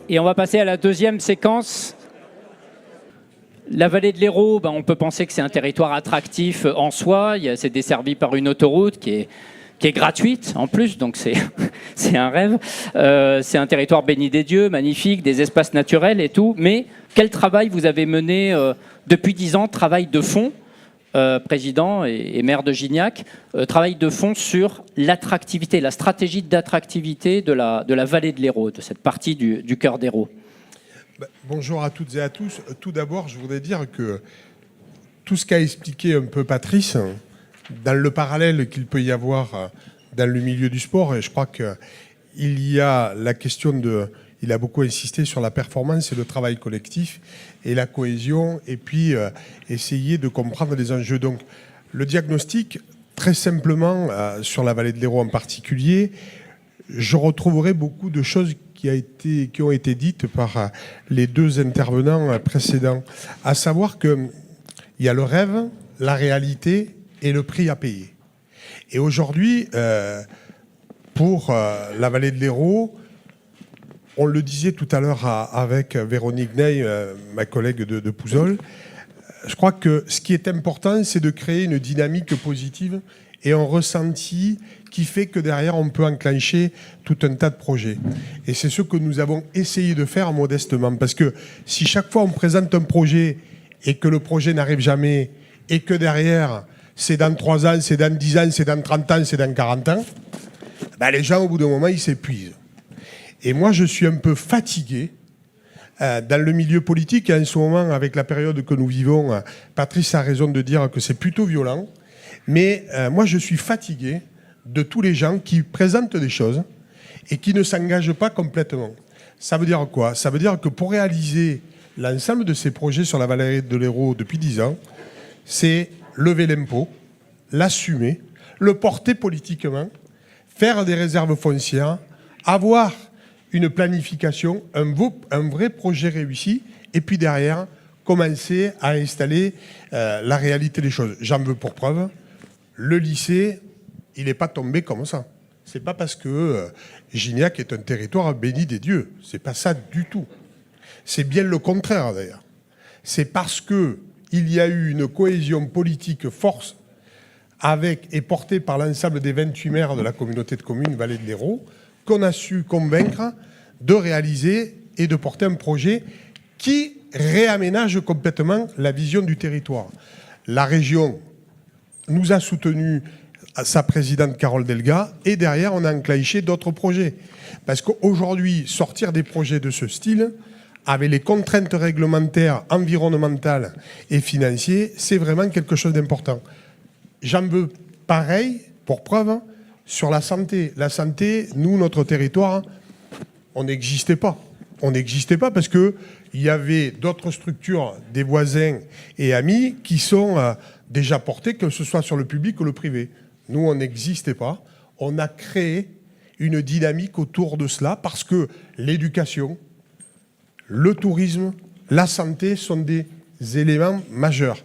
Et on va passer à la deuxième séquence. La vallée de l'Hérault, on peut penser que c'est un territoire attractif en soi. C'est desservi par une autoroute qui est gratuite en plus, donc c'est un rêve. C'est un territoire béni des dieux, magnifique, des espaces naturels et tout. Mais quel travail vous avez mené depuis 10 ans, travail de fond, président et maire de Gignac, travail de fond sur l'attractivité, la stratégie d'attractivité de la vallée de l'Hérault, de cette partie du cœur d'Hérault. Bonjour à toutes et à tous. Tout d'abord, je voudrais dire que tout ce qu'a expliqué un peu Patrice, dans le parallèle qu'il peut y avoir dans le milieu du sport, et je crois qu'il y a la question de... Il a beaucoup insisté sur la performance et le travail collectif et la cohésion, et puis essayer de comprendre les enjeux. Donc, le diagnostic, très simplement, sur la vallée de l'Hérault en particulier, je retrouverai beaucoup de choses qui ont été dites par les deux intervenants précédents, à savoir qu'il y a le rêve, la réalité et le prix à payer. Et aujourd'hui, pour la vallée de l'Hérault, on le disait tout à l'heure avec Véronique Ney, ma collègue de Pouzol, je crois que ce qui est important, c'est de créer une dynamique positive et un ressenti qui fait que derrière, on peut enclencher tout un tas de projets. Et c'est ce que nous avons essayé de faire modestement. Parce que si chaque fois on présente un projet et que le projet n'arrive jamais, et que derrière, c'est dans 3 ans, c'est dans 10 ans, c'est dans 30 ans, c'est dans 40 ans, les gens, au bout d'un moment, ils s'épuisent. Et moi, je suis un peu fatigué dans le milieu politique. Et en ce moment, avec la période que nous vivons, Patrice a raison de dire que c'est plutôt violent. Mais moi, je suis fatigué de tous les gens qui présentent des choses et qui ne s'engagent pas complètement. Ça veut dire quoi? Ça veut dire que pour réaliser l'ensemble de ces projets sur la vallée de l'Hérault depuis 10 ans, c'est lever l'impôt, l'assumer, le porter politiquement, faire des réserves foncières, avoir une planification, un vrai projet réussi, et puis derrière, commencer à installer la réalité des choses. J'en veux pour preuve, le lycée, il n'est pas tombé comme ça. C'est pas parce que Gignac est un territoire béni des dieux. C'est pas ça du tout. C'est bien le contraire d'ailleurs. C'est parce que il y a eu une cohésion politique forte avec et portée par l'ensemble des 28 maires de la communauté de communes Vallée de l'Hérault qu'on a su convaincre de réaliser et de porter un projet qui réaménage complètement la vision du territoire. La région nous a soutenus, sa présidente Carole Delga, et derrière, on a enclenché d'autres projets. Parce qu'aujourd'hui, sortir des projets de ce style, avec les contraintes réglementaires, environnementales et financières, c'est vraiment quelque chose d'important. J'en veux pareil, pour preuve, sur la santé. La santé, nous, notre territoire, on n'existait pas. On n'existait pas parce qu'il y avait d'autres structures, des voisins et amis, qui sont déjà portés, que ce soit sur le public ou le privé. Nous, on n'existait pas. On a créé une dynamique autour de cela parce que l'éducation, le tourisme, la santé sont des éléments majeurs.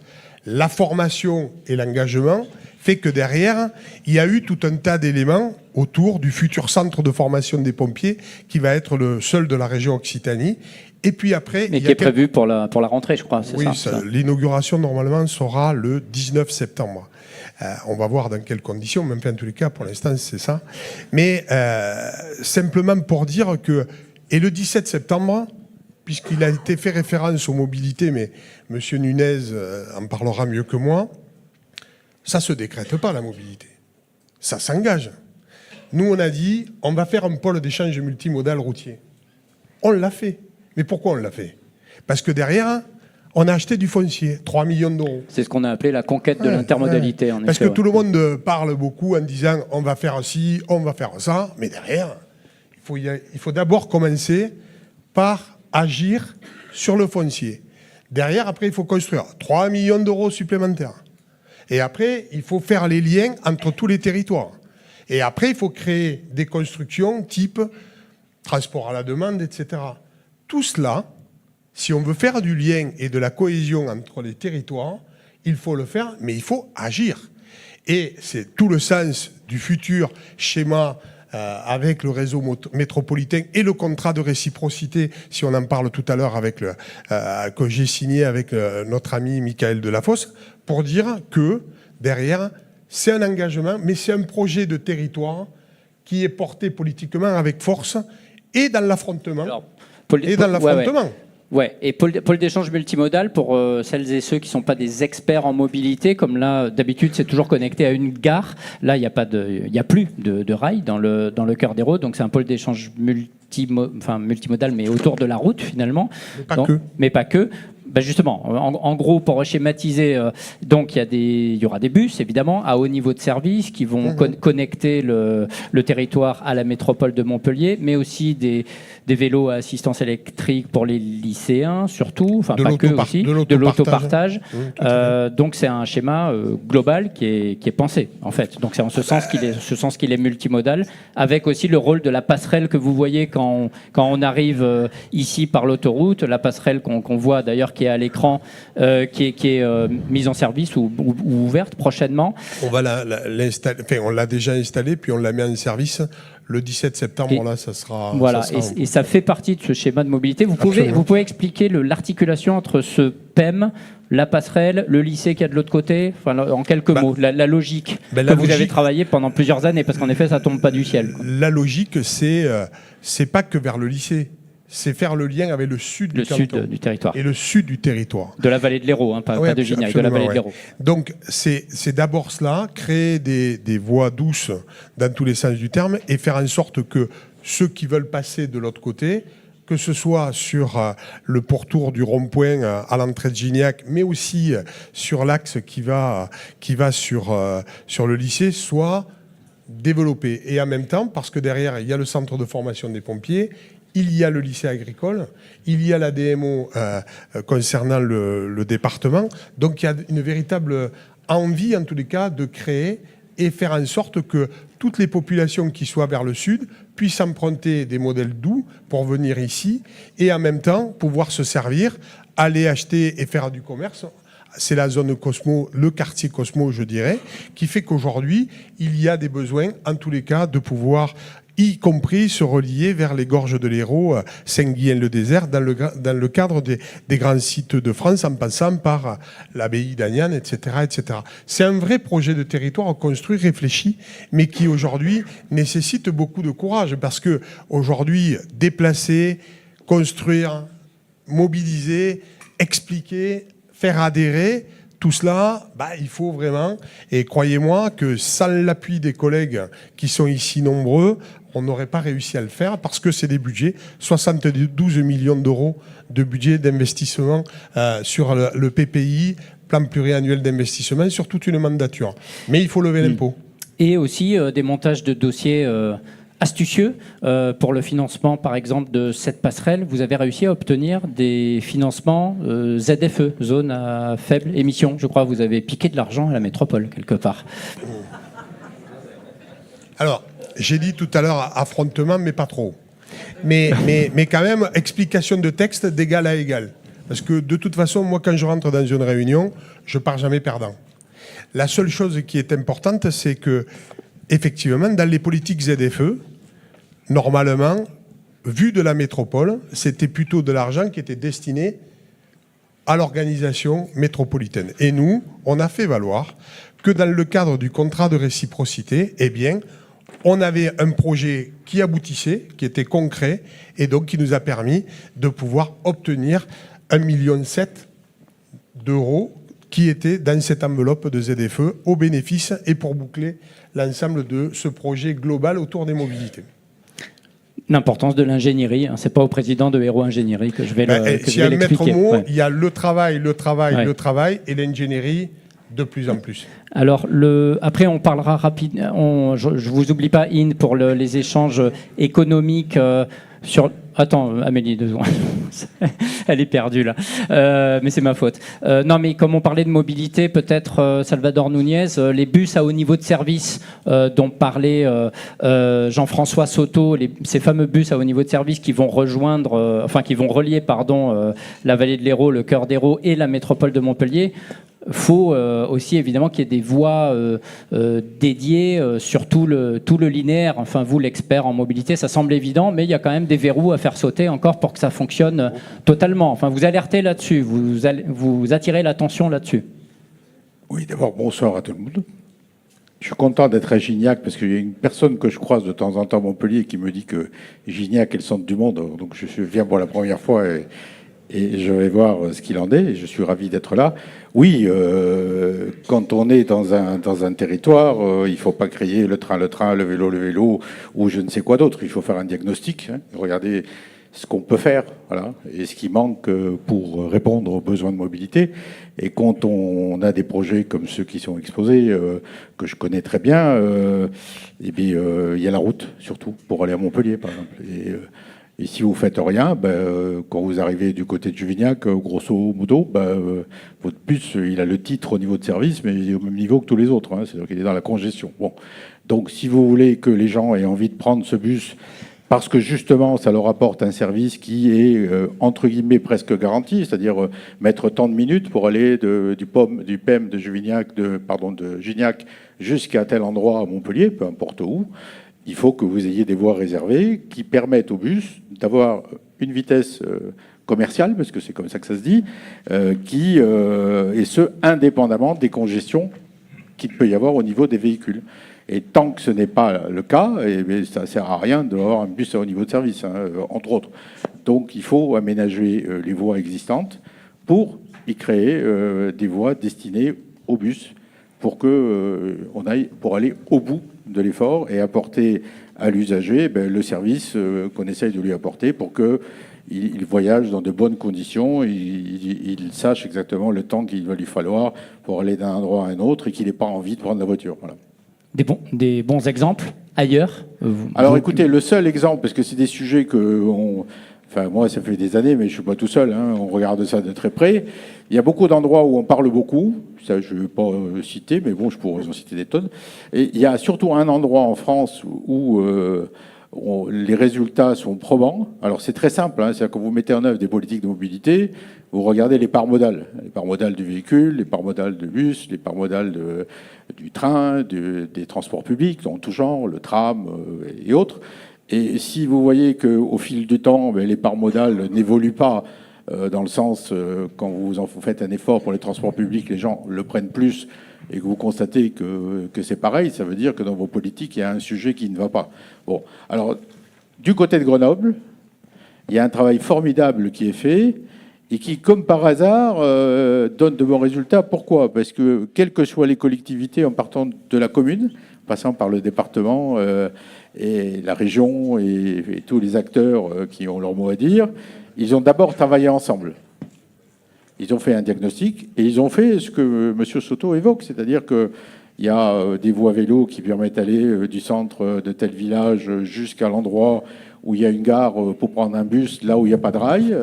La formation et l'engagement fait que derrière, il y a eu tout un tas d'éléments autour du futur centre de formation des pompiers qui va être le seul de la région Occitanie. Et puis après... Mais qui est prévu pour la rentrée, je crois, c'est oui, ça. L'inauguration, normalement, sera le 19 septembre. On va voir dans quelles conditions, même en tous les cas, pour l'instant, c'est ça. Mais simplement pour dire que... Et le 17 septembre, puisqu'il a été fait référence aux mobilités, mais M. Nunez en parlera mieux que moi, ça ne se décrète pas, la mobilité. Ça s'engage. Nous, on a dit, on va faire un pôle d'échange multimodal routier. On l'a fait. Mais pourquoi on l'a fait? Parce que derrière, on a acheté du foncier, 3 millions d'euros. C'est ce qu'on a appelé la conquête de l'intermodalité. En Parce effet, que tout le monde parle beaucoup en disant, on va faire ci, on va faire ça. Mais derrière, il faut d'abord commencer par agir sur le foncier. Derrière, après, il faut construire 3 millions d'euros supplémentaires. Et après, il faut faire les liens entre tous les territoires. Et après, il faut créer des constructions type transport à la demande, etc. Tout cela, si on veut faire du lien et de la cohésion entre les territoires, il faut le faire, mais il faut agir. Et c'est tout le sens du futur schéma avec le réseau métropolitain et le contrat de réciprocité, si on en parle tout à l'heure, que j'ai signé avec notre ami Michael Delafosse, pour dire que derrière, c'est un engagement, mais c'est un projet de territoire qui est porté politiquement avec force et dans l'affrontement. Ouais, et pôle d'échange multimodal, pour celles et ceux qui ne sont pas des experts en mobilité, comme là, d'habitude, c'est toujours connecté à une gare. Là, il n'y a plus de rail dans le cœur d'Hérault, donc c'est un pôle d'échange multimodal, mais autour de la route, finalement. Mais pas que. Ben justement, en gros, pour schématiser, donc il y aura des bus, évidemment, à haut niveau de service qui vont connecter le territoire à la métropole de Montpellier, mais aussi des vélos à assistance électrique pour les lycéens, surtout, enfin pas que aussi, de l'autopartage. Donc c'est un schéma global qui est pensé, en fait. Donc c'est en ce sens qu'il est multimodal, avec aussi le rôle de la passerelle que vous voyez quand on arrive ici par l'autoroute, la passerelle qu'on voit d'ailleurs qui est à l'écran, qui est mise en service ou ouverte prochainement. On va l'installer, on l'a déjà installée, puis on la met en service. Le 17 septembre, là, ça sera... Voilà, et ça fait partie de ce schéma de mobilité. Vous pouvez expliquer l'articulation entre ce PEM, la passerelle, le lycée qui est de l'autre côté, enfin, en quelques mots, la logique que vous avez travaillé pendant plusieurs années, parce qu'en effet, ça ne tombe pas du ciel. La logique, c'est pas que vers le lycée. C'est faire le lien avec le sud du territoire. Et le sud du territoire. De la vallée de l'Hérault, pas de Gignac, de la vallée de l'Hérault. Donc, c'est d'abord cela, créer des voies douces dans tous les sens du terme et faire en sorte que ceux qui veulent passer de l'autre côté, que ce soit sur le pourtour du rond-point à l'entrée de Gignac, mais aussi sur l'axe qui va sur le lycée, soient développés. Et en même temps, parce que derrière, il y a le centre de formation des pompiers, il y a le lycée agricole, il y a la DMO concernant le département. Donc il y a une véritable envie, en tous les cas, de créer et faire en sorte que toutes les populations qui soient vers le sud puissent emprunter des modèles doux pour venir ici et en même temps pouvoir se servir, aller acheter et faire du commerce. C'est la zone Cosmo, le quartier Cosmo, je dirais, qui fait qu'aujourd'hui, il y a des besoins, en tous les cas, de pouvoir y compris se relier vers les gorges de l'Hérault, Saint-Guihen-le-Désert, dans le cadre des grands sites de France, en passant par l'abbaye d'Agnan, etc., etc. C'est un vrai projet de territoire construit, réfléchi, mais qui aujourd'hui nécessite beaucoup de courage, parce que aujourd'hui, déplacer, construire, mobiliser, expliquer, faire adhérer, tout cela, il faut vraiment, et croyez-moi que sans l'appui des collègues qui sont ici nombreux, on n'aurait pas réussi à le faire parce que c'est des budgets, 72 millions d'euros de budget d'investissement sur le PPI, plan pluriannuel d'investissement, sur toute une mandature. Mais il faut lever l'impôt. Et aussi des montages de dossiers astucieux pour le financement, par exemple, de cette passerelle. Vous avez réussi à obtenir des financements ZFE, zone à faible émission. Je crois que vous avez piqué de l'argent à la métropole, quelque part. Alors, j'ai dit tout à l'heure affrontement, mais pas trop. Mais quand même, explication de texte d'égal à égal. Parce que de toute façon, moi, quand je rentre dans une réunion, je pars jamais perdant. La seule chose qui est importante, c'est que, effectivement, dans les politiques ZFE, normalement, vu de la métropole, c'était plutôt de l'argent qui était destiné à l'organisation métropolitaine. Et nous, on a fait valoir que dans le cadre du contrat de réciprocité, eh bien, on avait un projet qui aboutissait, qui était concret, et donc qui nous a permis de pouvoir obtenir 1,7 million d'euros qui étaient dans cette enveloppe de ZFE au bénéfice et pour boucler l'ensemble de ce projet global autour des mobilités. L'importance de l'ingénierie, hein. C'est pas au président de Hérault Ingénierie que je vais l'expliquer. S'il y a un maître mot, il y a le travail et l'ingénierie de plus en plus. Alors, après, on parlera rapidement. Je vous oublie pas, In, pour les échanges économiques sur. Attends, Amélie, 2 secondes. Elle est perdue, là. Mais c'est ma faute. Non, mais comme on parlait de mobilité, peut-être, Salvador Nunez, les bus à haut niveau de service dont parlait Jean-François Soto, ces fameux bus à haut niveau de service qui vont relier la vallée de l'Hérault, le cœur d'Hérault et la métropole de Montpellier. faut aussi évidemment qu'il y ait des voies dédiées sur tout le linéaire. Enfin, vous, l'expert en mobilité, ça semble évident, mais il y a quand même des verrous à faire sauter encore pour que ça fonctionne totalement. Enfin, vous alertez là-dessus, vous attirez l'attention là-dessus. Oui, d'abord, bonsoir à tout le monde. Je suis content d'être à Gignac parce qu'il y a une personne que je croise de temps en temps à Montpellier qui me dit que Gignac est le centre du monde. Donc je viens pour la première fois et je vais voir ce qu'il en est. Et je suis ravi d'être là. Oui, quand on est dans un territoire, il ne faut pas crier le train, le vélo, ou je ne sais quoi d'autre. Il faut faire un diagnostic, hein, regarder ce qu'on peut faire, voilà, et ce qui manque pour répondre aux besoins de mobilité. Et quand on a des projets comme ceux qui sont exposés, que je connais très bien, eh bien, il y a la route, surtout, pour aller à Montpellier, par exemple. Et si vous faites rien, quand vous arrivez du côté de Juvignac, grosso modo, votre bus, il a le titre au niveau de service, mais il est au même niveau que tous les autres. Hein, c'est-à-dire qu'il est dans la congestion. Bon. Donc, si vous voulez que les gens aient envie de prendre ce bus, parce que justement, ça leur apporte un service qui est, entre guillemets, presque garanti, c'est-à-dire mettre tant de minutes pour aller du PEM de Gignac jusqu'à tel endroit à Montpellier, peu importe où. Il faut que vous ayez des voies réservées qui permettent au bus d'avoir une vitesse commerciale, parce que c'est comme ça que ça se dit, et ce, indépendamment des congestions qu'il peut y avoir au niveau des véhicules. Et tant que ce n'est pas le cas, ça ne sert à rien d'avoir un bus au niveau de service, hein, entre autres. Donc il faut aménager les voies existantes pour y créer des voies destinées aux bus pour pour aller au bout de l'effort et apporter à l'usager le service qu'on essaye de lui apporter pour qu'il voyage dans de bonnes conditions, il sache exactement le temps qu'il va lui falloir pour aller d'un endroit à un autre et qu'il n'ait pas envie de prendre la voiture. Voilà. Des bons exemples ailleurs Alors écoutez, le seul exemple, parce que c'est des sujets enfin moi ça fait des années, mais je ne suis pas tout seul, hein, on regarde ça de très près. Il y a beaucoup d'endroits où on parle beaucoup, ça je ne vais pas citer, mais bon, je pourrais en citer des tonnes. Et il y a surtout un endroit en France où les résultats sont probants. Alors c'est très simple, hein, c'est-à-dire que vous mettez en œuvre des politiques de mobilité, vous regardez les parts modales du véhicule, les parts modales du bus, les parts modales du train, des transports publics, en tout genre, le tram et autres. Et si vous voyez qu'au fil du temps, les parts modales n'évoluent pas dans le sens, quand vous faites un effort pour les transports publics, les gens le prennent plus, et que vous constatez que c'est pareil, ça veut dire que dans vos politiques, il y a un sujet qui ne va pas. Bon, alors, du côté de Grenoble, il y a un travail formidable qui est fait, et qui, comme par hasard, donne de bons résultats. Pourquoi ? Parce que, quelles que soient les collectivités, en partant de la commune, passant par le département et la région et tous les acteurs qui ont leur mot à dire, ils ont d'abord travaillé ensemble. Ils ont fait un diagnostic et ils ont fait ce que M. Soto évoque, c'est-à-dire qu'il y a des voies vélos qui permettent d'aller du centre de tel village jusqu'à l'endroit où il y a une gare pour prendre un bus, là où il n'y a pas de rail,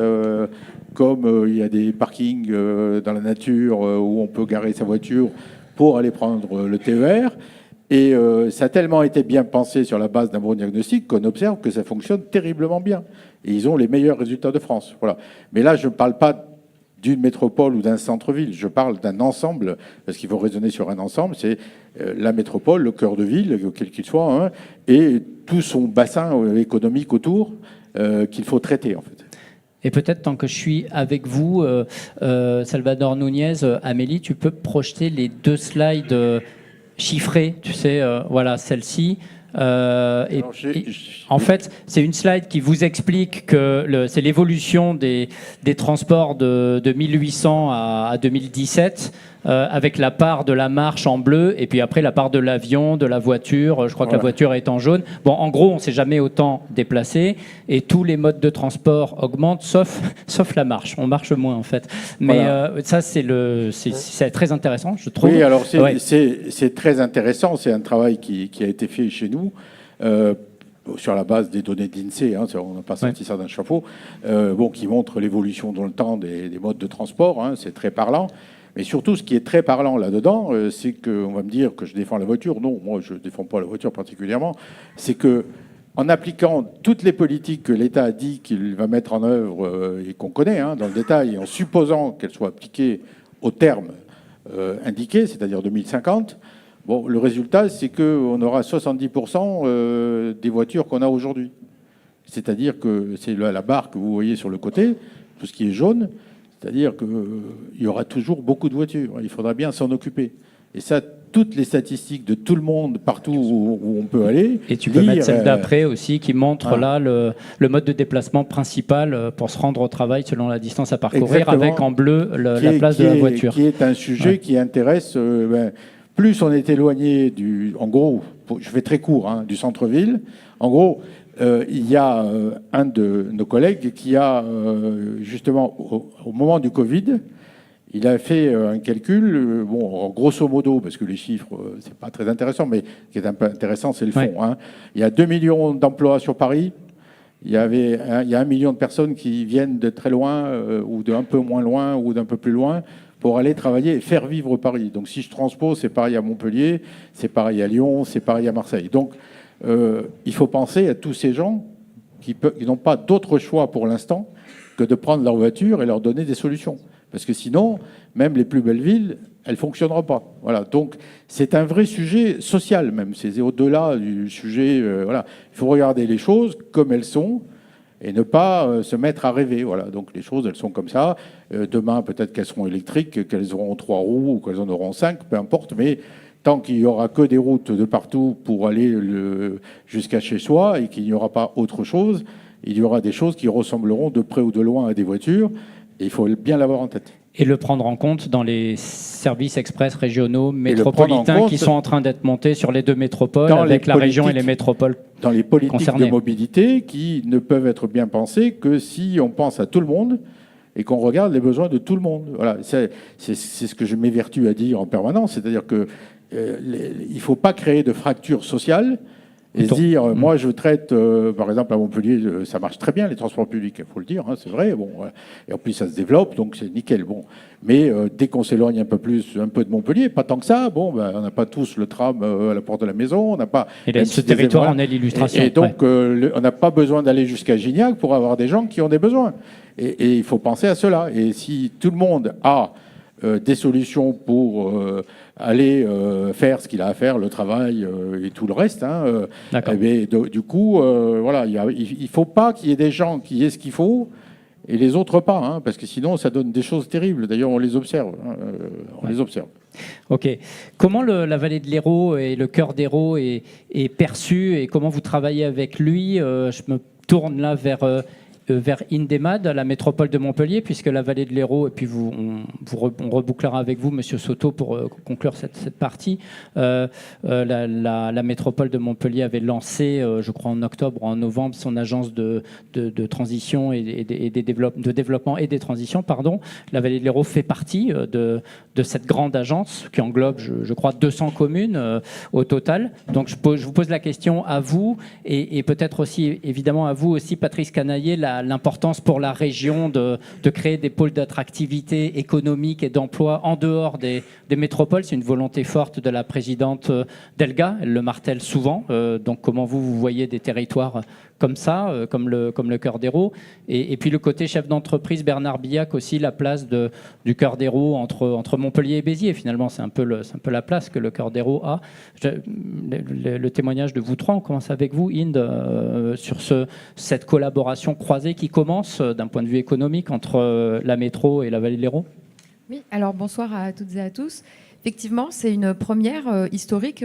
comme il y a des parkings dans la nature où on peut garer sa voiture pour aller prendre le TER. Et ça a tellement été bien pensé sur la base d'un bon diagnostic qu'on observe que ça fonctionne terriblement bien. Et ils ont les meilleurs résultats de France. Voilà. Mais là, je ne parle pas d'une métropole ou d'un centre-ville. Je parle d'un ensemble, parce qu'il faut raisonner sur un ensemble. C'est la métropole, le cœur de ville, quel qu'il soit, hein, et tout son bassin économique autour qu'il faut traiter, en fait. Et peut-être, tant que je suis avec vous, Salvador Nunez, Amélie, tu peux projeter les 2 slides chiffrées, tu sais, voilà, celle-ci. En fait, c'est une slide qui vous explique que c'est l'évolution des transports de 1800 à 2017, avec la part de la marche en bleu, et puis après la part de l'avion, de la voiture. Je crois que la voiture est en jaune. Bon, en gros, on ne s'est jamais autant déplacé, et tous les modes de transport augmentent, sauf la marche. On marche moins, en fait. Mais ça, c'est très intéressant, je trouve. Oui, alors c'est très intéressant. C'est un travail qui a été fait chez nous. Sur la base des données d'INSEE, hein, on n'a pas sorti ça d'un chapeau, qui montre l'évolution dans le temps des modes de transport, hein, c'est très parlant. Mais surtout, ce qui est très parlant là-dedans, c'est qu'on va me dire que je défends la voiture. Non, moi, je ne défends pas la voiture particulièrement. C'est que, en appliquant toutes les politiques que l'État a dit qu'il va mettre en œuvre et qu'on connaît, hein, dans le détail, en supposant qu'elles soient appliquées au terme indiqué, c'est-à-dire 2050. Bon, le résultat, c'est qu'on aura 70% des voitures qu'on a aujourd'hui. C'est-à-dire que c'est la barre que vous voyez sur le côté, tout ce qui est jaune, c'est-à-dire qu'il y aura toujours beaucoup de voitures. Il faudra bien s'en occuper. Et ça, toutes les statistiques de tout le monde, partout où on peut aller. Et tu peux mettre celle d'après aussi, qui montre là le mode de déplacement principal pour se rendre au travail selon la distance à parcourir, exactement, avec en bleu la place de la voiture. Qui est un sujet qui intéresse... plus on est éloigné en gros, je fais très court, du centre-ville, en gros, il y a un de nos collègues qui a, justement, au moment du Covid, il a fait un calcul, grosso modo, parce que les chiffres, c'est pas très intéressant, mais ce qui est un peu intéressant, c'est le fond. Ouais. Il y a 2 millions d'emplois sur Paris. Il y a 1 million de personnes qui viennent de très loin, ou d'un peu moins loin, ou d'un peu plus loin, pour aller travailler et faire vivre Paris. Donc si je transpose, c'est pareil à Montpellier, c'est pareil à Lyon, c'est pareil à Marseille. Donc il faut penser à tous ces gens qui n'ont pas d'autre choix pour l'instant que de prendre leur voiture et leur donner des solutions. Parce que sinon, même les plus belles villes, elles ne fonctionneront pas. Voilà. Donc c'est un vrai sujet social même. C'est au-delà du sujet... voilà. Il faut regarder les choses comme elles sont et ne pas se mettre à rêver. Voilà. Donc les choses, elles sont comme ça. Demain, peut-être qu'elles seront électriques, qu'elles auront 3 roues ou qu'elles en auront 5, peu importe. Mais tant qu'il n'y aura que des routes de partout pour aller jusqu'à chez soi et qu'il n'y aura pas autre chose, il y aura des choses qui ressembleront de près ou de loin à des voitures. Et il faut bien l'avoir en tête. Et le prendre en compte dans les services express régionaux, métropolitains qui sont en train d'être montés sur les 2 métropoles, avec la région et les métropoles concernées. Dans les politiques de mobilité qui ne peuvent être bien pensées que si on pense à tout le monde et qu'on regarde les besoins de tout le monde. Voilà, c'est ce que je m'évertue à dire en permanence, c'est-à-dire qu'il ne faut pas créer de fractures sociales et se dire, moi je traite, par exemple à Montpellier, ça marche très bien les transports publics, il faut le dire, c'est vrai, et en plus ça se développe, donc c'est nickel. Mais dès qu'on s'éloigne un peu de Montpellier, pas tant que ça, on n'a pas tous le tram à la porte de la maison, on n'a pas... Et ce territoire en est l'illustration. Et donc on n'a pas besoin d'aller jusqu'à Gignac pour avoir des gens qui ont des besoins. Et il faut penser à cela. Et si tout le monde a des solutions pour aller faire ce qu'il a à faire, le travail et tout le reste. Du coup, voilà, il ne faut pas qu'il y ait des gens qui aient ce qu'il faut et les autres pas, parce que sinon ça donne des choses terribles. D'ailleurs, on les observe. Les observe. Ok. Comment la vallée de l'Hérault et le cœur d'Hérault est perçu et comment vous travaillez avec lui? Je me tourne là vers Indemad, la métropole de Montpellier, puisque la vallée de l'Hérault, et puis on rebouclera avec vous, Monsieur Soto, pour conclure cette partie. La métropole de Montpellier avait lancé, je crois en octobre ou en novembre, son agence de transition et de développement et des transitions. Pardon. La vallée de l'Hérault fait partie de cette grande agence qui englobe, je crois, 200 communes au total. Donc je vous pose la question à vous et peut-être aussi, évidemment, à vous aussi, Patrice Canaillé, l'importance pour la région de créer des pôles d'attractivité économique et d'emploi en dehors des métropoles. C'est une volonté forte de la présidente Delga, elle le martèle souvent. Donc comment vous voyez des territoires comme ça, comme le cœur d'Hérault, et puis le côté chef d'entreprise, Bernard Billac aussi, la place du cœur d'Hérault entre Montpellier et Béziers. Finalement, c'est un peu la place que le cœur d'Hérault a. Le témoignage de vous trois, on commence avec vous, Inde, sur cette collaboration croisée qui commence d'un point de vue économique entre la métro et la vallée de l'Hérault. Oui, alors bonsoir à toutes et à tous. Effectivement, c'est une première historique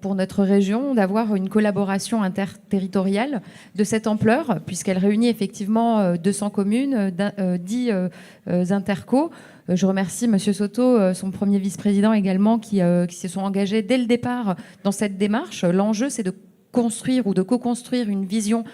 pour notre région d'avoir une collaboration interterritoriale de cette ampleur, puisqu'elle réunit effectivement 200 communes, 10 intercos. Je remercie M. Soto, son premier vice-président également, qui se sont engagés dès le départ dans cette démarche. L'enjeu, c'est de construire ou de co-construire une vision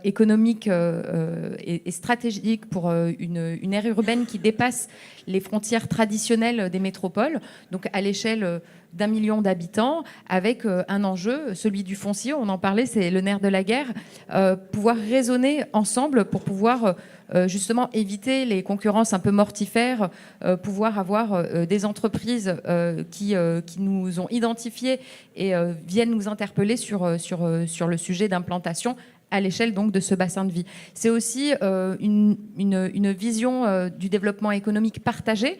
économique et stratégique pour une aire urbaine qui dépasse les frontières traditionnelles des métropoles, donc à l'échelle d'1 million d'habitants, avec un enjeu, celui du foncier, on en parlait, c'est le nerf de la guerre, pouvoir raisonner ensemble pour pouvoir justement éviter les concurrences un peu mortifères, pouvoir avoir des entreprises qui nous ont identifiés et viennent nous interpeller sur le sujet d'implantation à l'échelle donc de ce bassin de vie. C'est aussi une vision du développement économique partagé,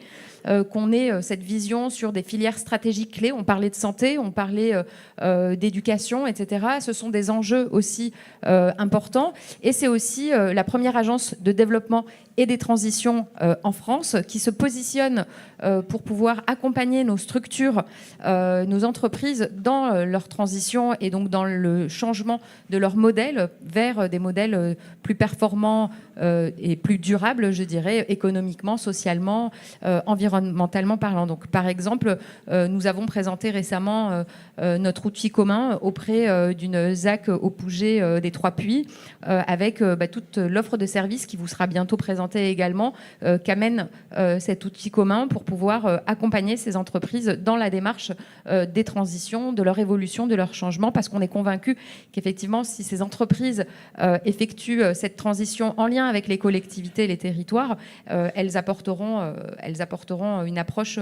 qu'on ait cette vision sur des filières stratégiques clés. On parlait de santé, on parlait d'éducation, etc. Ce sont des enjeux aussi importants. Et c'est aussi la première agence de développement et des transitions en France qui se positionne pour pouvoir accompagner nos structures, nos entreprises dans leur transition et donc dans le changement de leur modèle vers des modèles plus performants et plus durables, je dirais, économiquement, socialement, environnementalement parlant. Donc, par exemple, nous avons présenté récemment notre outil commun auprès d'une ZAC au Pouget des Trois-Puits avec toute l'offre de services qui vous sera bientôt présentée également, qu'amène cet outil commun pour pouvoir accompagner ces entreprises dans la démarche des transitions, de leur évolution, de leur changement, parce qu'on est convaincu qu'effectivement, si ces entreprises effectuent cette transition en lien avec les collectivités et les territoires, elles apporteront une approche,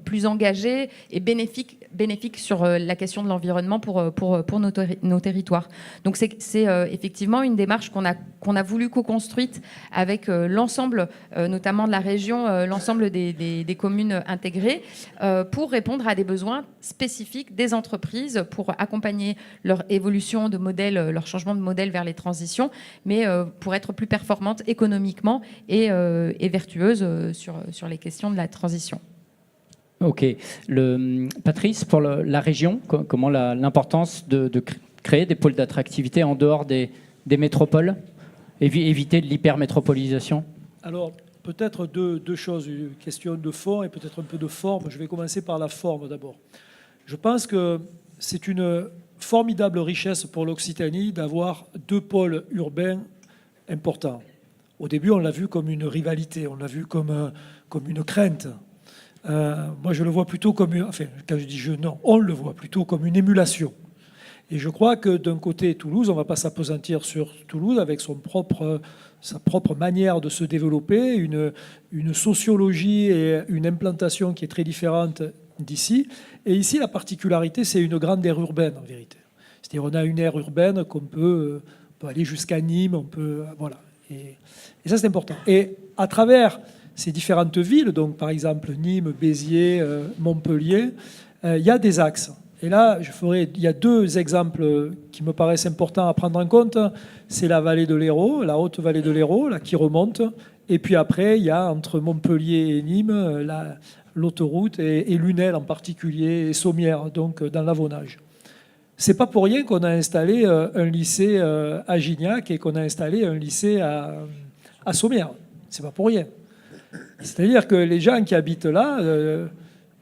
plus engagée et bénéfique sur la question de l'environnement pour nos territoires. Donc c'est effectivement une démarche qu'on a voulu co-construite avec l'ensemble, notamment de la région, l'ensemble des communes intégrées, pour répondre à des besoins spécifiques des entreprises, pour accompagner leur évolution de modèle, leur changement de modèle vers les transitions, mais pour être plus performantes économiquement et vertueuses sur les questions de la transition. Ok. Patrice, pour la région, comment l'importance de créer des pôles d'attractivité en dehors des métropoles, éviter de l'hypermétropolisation? Alors, peut-être deux choses, une question de fond et peut-être un peu de forme. Je vais commencer par la forme d'abord. Je pense que c'est une formidable richesse pour l'Occitanie d'avoir deux pôles urbains importants. Au début, on l'a vu comme une rivalité, on l'a vu comme une crainte. Moi, je le vois plutôt comme... quand je dis je, non, on le voit plutôt comme une émulation. Et je crois que d'un côté, Toulouse, on ne va pas s'appesantir sur Toulouse avec sa propre manière de se développer, une sociologie et une implantation qui est très différente d'ici. Et ici, la particularité, c'est une grande aire urbaine, en vérité. C'est-à-dire on a une aire urbaine qu'on peut aller jusqu'à Nîmes, voilà. Et ça, c'est important. Et à travers ces différentes villes, donc par exemple Nîmes, Béziers, Montpellier, il y a des axes. Et là, il y a deux exemples qui me paraissent importants à prendre en compte. C'est la vallée de l'Hérault, la haute vallée de l'Hérault, là, qui remonte. Et puis après, il y a entre Montpellier et Nîmes, l'autoroute, et Lunel en particulier, et Sommières, donc dans l'Avonage. C'est pas pour rien qu'on a installé un lycée à Gignac et qu'on a installé un lycée à Sommières. C'est pas pour rien. C'est-à-dire que les gens qui habitent là,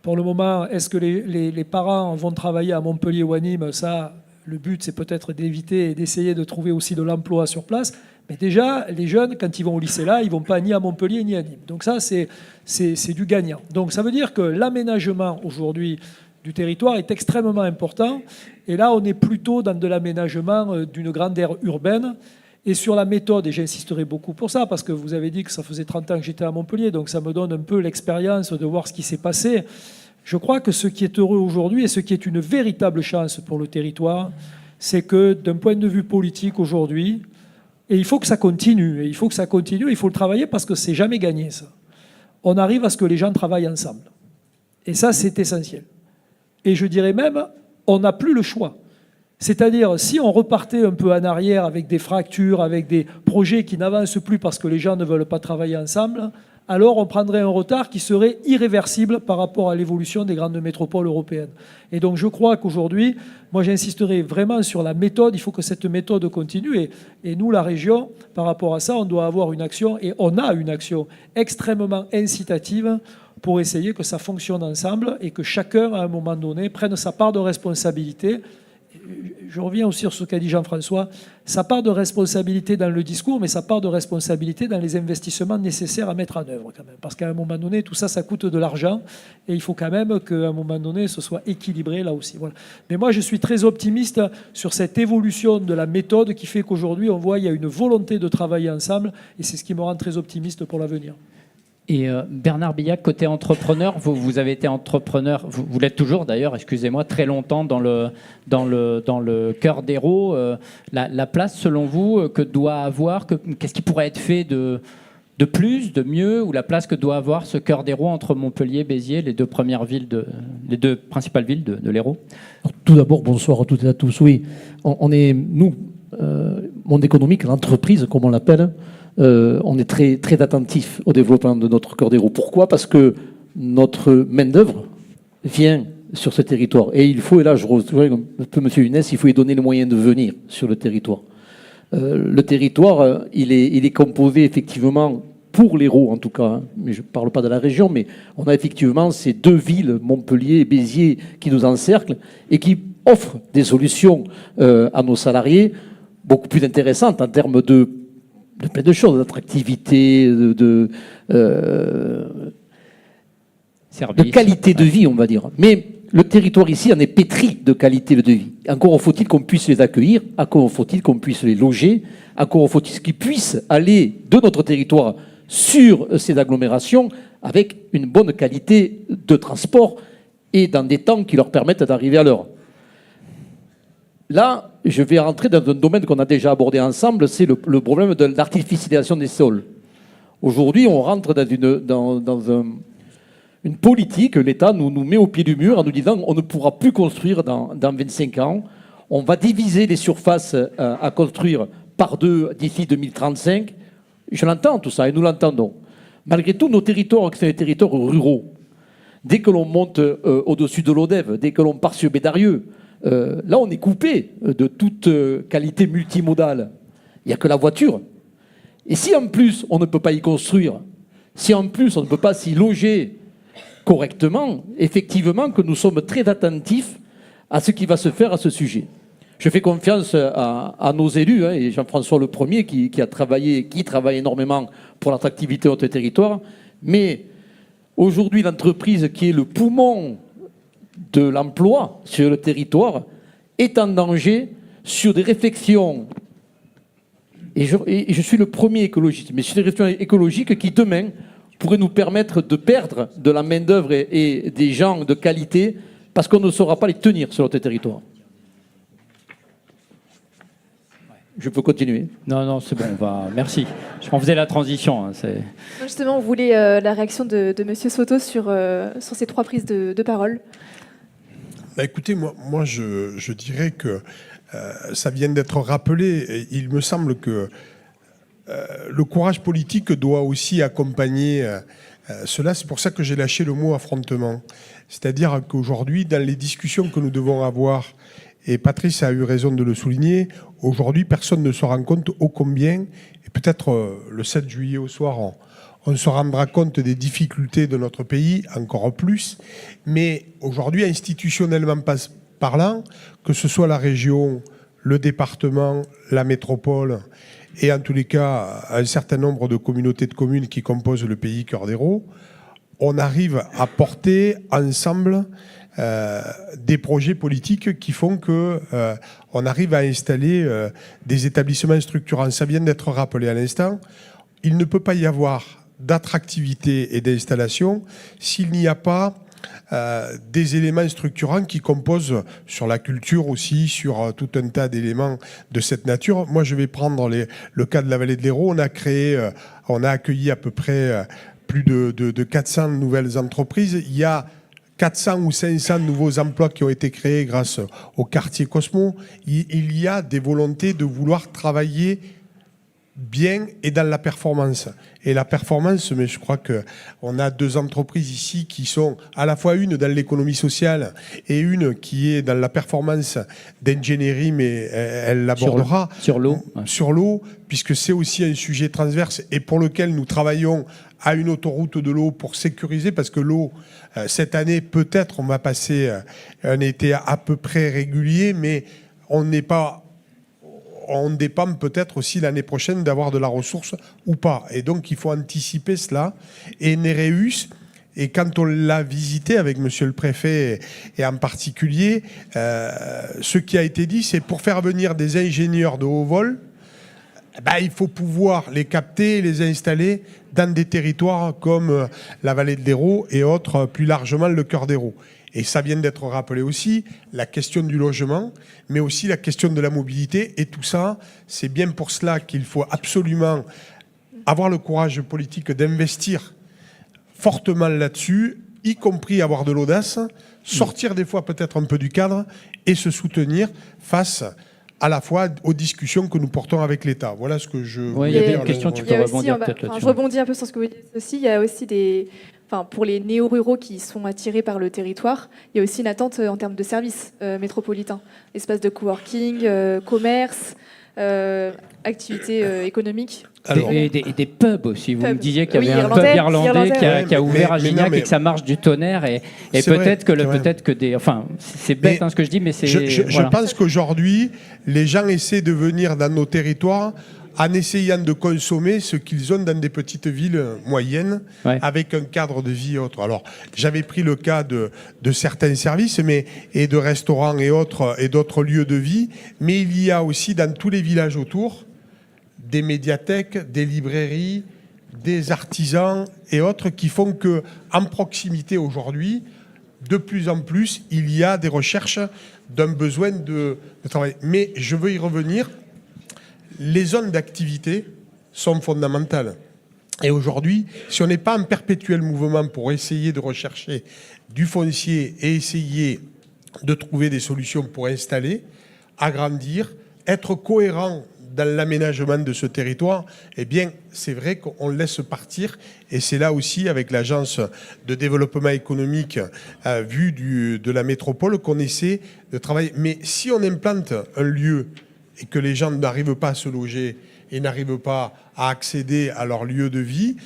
pour le moment, est-ce que les parents vont travailler à Montpellier ou à Nîmes? Ça, le but, c'est peut-être d'éviter et d'essayer de trouver aussi de l'emploi sur place. Mais déjà, les jeunes, quand ils vont au lycée là, ils ne vont pas ni à Montpellier ni à Nîmes. Donc ça, c'est du gagnant. Donc ça veut dire que l'aménagement aujourd'hui du territoire est extrêmement important. Et là, on est plutôt dans de l'aménagement d'une grande aire urbaine. Et sur la méthode, et j'insisterai beaucoup pour ça, parce que vous avez dit que ça faisait 30 ans que j'étais à Montpellier, donc ça me donne un peu l'expérience de voir ce qui s'est passé. Je crois que ce qui est heureux aujourd'hui, et ce qui est une véritable chance pour le territoire, c'est que d'un point de vue politique aujourd'hui, et il faut que ça continue, il faut le travailler parce que c'est jamais gagné ça. On arrive à ce que les gens travaillent ensemble. Et ça, c'est essentiel. Et je dirais même, on n'a plus le choix. C'est-à-dire, si on repartait un peu en arrière avec des fractures, avec des projets qui n'avancent plus parce que les gens ne veulent pas travailler ensemble, alors on prendrait un retard qui serait irréversible par rapport à l'évolution des grandes métropoles européennes. Et donc je crois qu'aujourd'hui, moi j'insisterai vraiment sur la méthode, il faut que cette méthode continue. Et nous, la région, par rapport à ça, on doit avoir une action, et on a une action extrêmement incitative pour essayer que ça fonctionne ensemble et que chacun, à un moment donné, prenne sa part de responsabilité. Je reviens aussi sur ce qu'a dit Jean-François, sa part de responsabilité dans le discours, mais sa part de responsabilité dans les investissements nécessaires à mettre en œuvre quand même. Parce qu'à un moment donné, tout ça, ça coûte de l'argent et il faut quand même qu'à un moment donné, ce soit équilibré là aussi. Voilà. Mais moi, je suis très optimiste sur cette évolution de la méthode qui fait qu'aujourd'hui, on voit qu'il y a une volonté de travailler ensemble et c'est ce qui me rend très optimiste pour l'avenir. Et Bernard Billac, côté entrepreneur, vous avez été entrepreneur, vous l'êtes toujours d'ailleurs, excusez-moi, très longtemps dans le cœur d'Hérault. La place, selon vous, que doit avoir, qu'est-ce qui pourrait être fait de plus, de mieux, ou la place que doit avoir ce cœur d'Hérault entre Montpellier et Béziers, les deux principales villes de l'Hérault? Tout d'abord, bonsoir à toutes et à tous. Oui, on est, nous, monde économique, l'entreprise, comme on l'appelle, on est très, très attentif au développement de notre cœur d'Hérault. Pourquoi? Parce que notre main-d'œuvre vient sur ce territoire. Et il faut, et là je rejoins un peu M. Younes, il faut lui donner les moyens de venir sur le territoire. Le territoire, il est composé effectivement, pour l'Hérault en tout cas, hein, mais je ne parle pas de la région, mais on a effectivement ces deux villes, Montpellier et Béziers, qui nous encerclent et qui offrent des solutions à nos salariés beaucoup plus intéressantes en termes de plein de choses, d'attractivité, de qualité de vie, on va dire. Mais le territoire ici en est pétri de qualité de vie. Encore faut-il qu'on puisse les accueillir, encore faut-il qu'on puisse les loger, encore faut-il qu'ils puissent aller de notre territoire sur ces agglomérations avec une bonne qualité de transport et dans des temps qui leur permettent d'arriver à l'heure. Là, je vais rentrer dans un domaine qu'on a déjà abordé ensemble, c'est le problème de l'artificialisation des sols. Aujourd'hui, on rentre dans une politique, l'État nous met au pied du mur en nous disant on ne pourra plus construire dans 25 ans, on va diviser les surfaces à construire par 2 d'ici 2035. Je l'entends tout ça et nous l'entendons. Malgré tout, nos territoires, qui sont des territoires ruraux, dès que l'on monte au-dessus de l'Odève, dès que l'on part sur Bédarieux, là, on est coupé de toute qualité multimodale. Il n'y a que la voiture. Et si en plus, on ne peut pas y construire, si en plus, on ne peut pas s'y loger correctement, effectivement que nous sommes très attentifs à ce qui va se faire à ce sujet. Je fais confiance à nos élus, hein, et Jean-François le Premier qui travaille énormément pour l'attractivité de notre territoire. Mais aujourd'hui, l'entreprise qui est le poumon de l'emploi sur le territoire est en danger sur des réflexions, et je suis le premier écologiste, mais sur des réflexions écologiques qui demain pourraient nous permettre de perdre de la main-d'œuvre et des gens de qualité parce qu'on ne saura pas les tenir sur notre territoire. Je peux continuer? Non, c'est bon, merci. On faisait la transition. Hein, justement, on voulait la réaction de M. Soto sur ces 3 prises de parole. Bah écoutez, moi je dirais que ça vient d'être rappelé. Et il me semble que le courage politique doit aussi accompagner cela. C'est pour ça que j'ai lâché le mot affrontement. C'est-à-dire qu'aujourd'hui, dans les discussions que nous devons avoir, et Patrice a eu raison de le souligner, aujourd'hui, personne ne se rend compte ô combien, et peut-être le 7 juillet au soir, on se rendra compte des difficultés de notre pays, encore plus. Mais aujourd'hui, institutionnellement parlant, que ce soit la région, le département, la métropole, et en tous les cas, un certain nombre de communautés de communes qui composent le pays Cœur d'Hérault, on arrive à porter ensemble des projets politiques qui font qu'on arrive à installer des établissements structurants. Ça vient d'être rappelé à l'instant. Il ne peut pas y avoir d'attractivité et d'installation s'il n'y a pas des éléments structurants qui composent sur la culture aussi, sur tout un tas d'éléments de cette nature. Moi, je vais prendre le cas de la vallée de l'Hérault. On a accueilli à peu près plus de 400 nouvelles entreprises. Il y a 400 ou 500 nouveaux emplois qui ont été créés grâce au quartier Cosmo. Il y a des volontés de vouloir travailler bien et dans la performance. Et la performance, mais je crois qu'on a 2 entreprises ici qui sont à la fois une dans l'économie sociale et une qui est dans la performance d'ingénierie, mais elle l'abordera. Sur l'eau. Sur l'eau, puisque c'est aussi un sujet transverse et pour lequel nous travaillons à une autoroute de l'eau pour sécuriser, parce que l'eau, cette année, peut-être on va passer un été à peu près régulier, mais on dépend peut-être aussi l'année prochaine d'avoir de la ressource ou pas. Et donc, il faut anticiper cela. Et Néréus, et quand on l'a visité avec monsieur le préfet, et en particulier, ce qui a été dit, c'est pour faire venir des ingénieurs de haut vol, il faut pouvoir les capter et les installer dans des territoires comme la vallée de l'Hérault et autres, plus largement le cœur d'Hérault. Et ça vient d'être rappelé aussi, la question du logement, mais aussi la question de la mobilité. Et tout ça, c'est bien pour cela qu'il faut absolument avoir le courage politique d'investir fortement là-dessus, y compris avoir de l'audace, sortir des fois peut-être un peu du cadre et se soutenir face à la fois aux discussions que nous portons avec l'État. Voilà ce que je... Oui, il y avait une question, tu Il y peux a aussi, rebondir peut-être là-dessus. je rebondis un peu sur ce que vous dites aussi. Il y a aussi pour les néo-ruraux qui sont attirés par le territoire, il y a aussi une attente en termes de services métropolitains. Espaces de coworking, commerce, activités économiques. Et des pubs aussi. Vous me disiez qu'il y avait Oui, un pub irlandais qui a ouvert à mais Gignac non, mais et que ça marche du tonnerre. Et c'est vrai, peut-être que des... Enfin, c'est bête ce que je dis, mais c'est... Je pense qu'aujourd'hui, les gens essaient de venir dans nos territoires en essayant de consommer ce qu'ils ont dans des petites villes moyennes, avec un cadre de vie autre. Alors, j'avais pris le cas de certains services et de restaurants et d'autres lieux de vie, mais il y a aussi dans tous les villages autour des médiathèques, des librairies, des artisans et autres qui font que, en proximité aujourd'hui, de plus en plus, il y a des recherches d'un besoin de travail. Mais je veux y revenir. Les zones d'activité sont fondamentales. Et aujourd'hui, si on n'est pas en perpétuel mouvement pour essayer de rechercher du foncier et essayer de trouver des solutions pour installer, agrandir, être cohérent dans l'aménagement de ce territoire, eh bien, c'est vrai qu'on laisse partir. Et c'est là aussi, avec l'Agence de développement économique vue de la métropole, qu'on essaie de travailler. Mais si on implante un lieu et que les gens n'arrivent pas à se loger et n'arrivent pas à accéder à leur lieu de vie,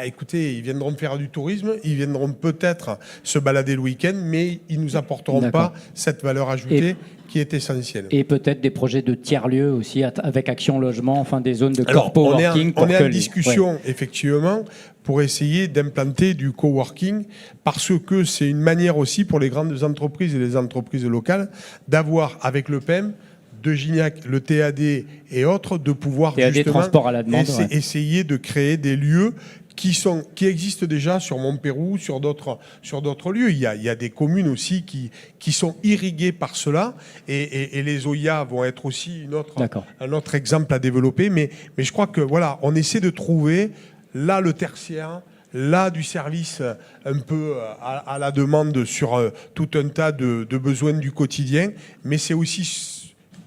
écoutez, ils viendront faire du tourisme, ils viendront peut-être se balader le week-end, mais ils ne nous apporteront pas cette valeur ajoutée qui est essentielle. Et peut-être des projets de tiers-lieux aussi, avec Action Logement, enfin des zones de coworking. On est en discussion, effectivement, pour essayer d'implanter du coworking, parce que c'est une manière aussi pour les grandes entreprises et les entreprises locales d'avoir, avec le PEM, de Gignac, le TAD et autres, de pouvoir justement à la demande, essayer de créer des lieux qui existent déjà sur Montpérou, sur d'autres lieux. Il y a des communes aussi qui sont irriguées par cela, et les OIA vont être aussi un autre exemple à développer. Mais je crois que voilà, on essaie de trouver là le tertiaire, là du service un peu à la demande sur tout un tas de besoins du quotidien, mais c'est aussi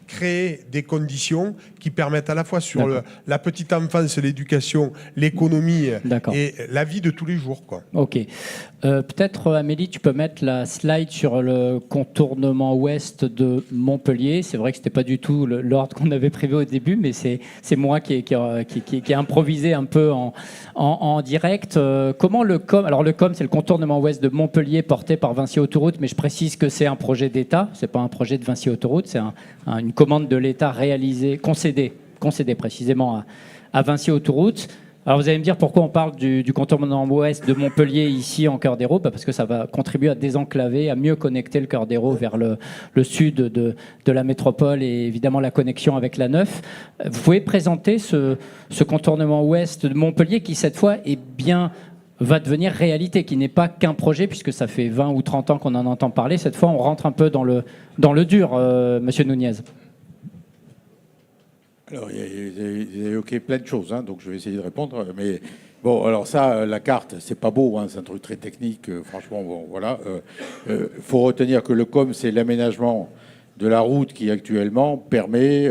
créer des conditions qui permettent à la fois sur la petite enfance, l'éducation, l'économie et la vie de tous les jours, quoi. Ok. Peut-être, Amélie, tu peux mettre la slide sur le contournement ouest de Montpellier. C'est vrai que ce n'était pas du tout l'ordre qu'on avait prévu au début, mais c'est moi qui ai improvisé un peu en direct. Comment le COM... Alors le COM, c'est le contournement ouest de Montpellier porté par Vinci Autoroute, mais je précise que c'est un projet d'État, c'est pas un projet de Vinci Autoroute, c'est une commande de l'État réalisée, concédée précisément à Vinci Autoroute. Alors vous allez me dire pourquoi on parle du contournement ouest de Montpellier ici en cœur d'Hérault, parce que ça va contribuer à désenclaver, à mieux connecter le cœur d'Hérault vers le sud de la métropole et évidemment la connexion avec la Neuf. Vous pouvez présenter ce contournement ouest de Montpellier qui cette fois va devenir réalité, qui n'est pas qu'un projet, puisque ça fait 20 ou 30 ans qu'on en entend parler. Cette fois, on rentre un peu dans le dur, Monsieur Nunez. Alors, il a évoqué plein de choses, donc je vais essayer de répondre. Mais bon, alors ça, la carte, c'est pas beau, c'est un truc très technique. Franchement, bon, voilà. Faut retenir que le COM, c'est l'aménagement de la route qui actuellement permet,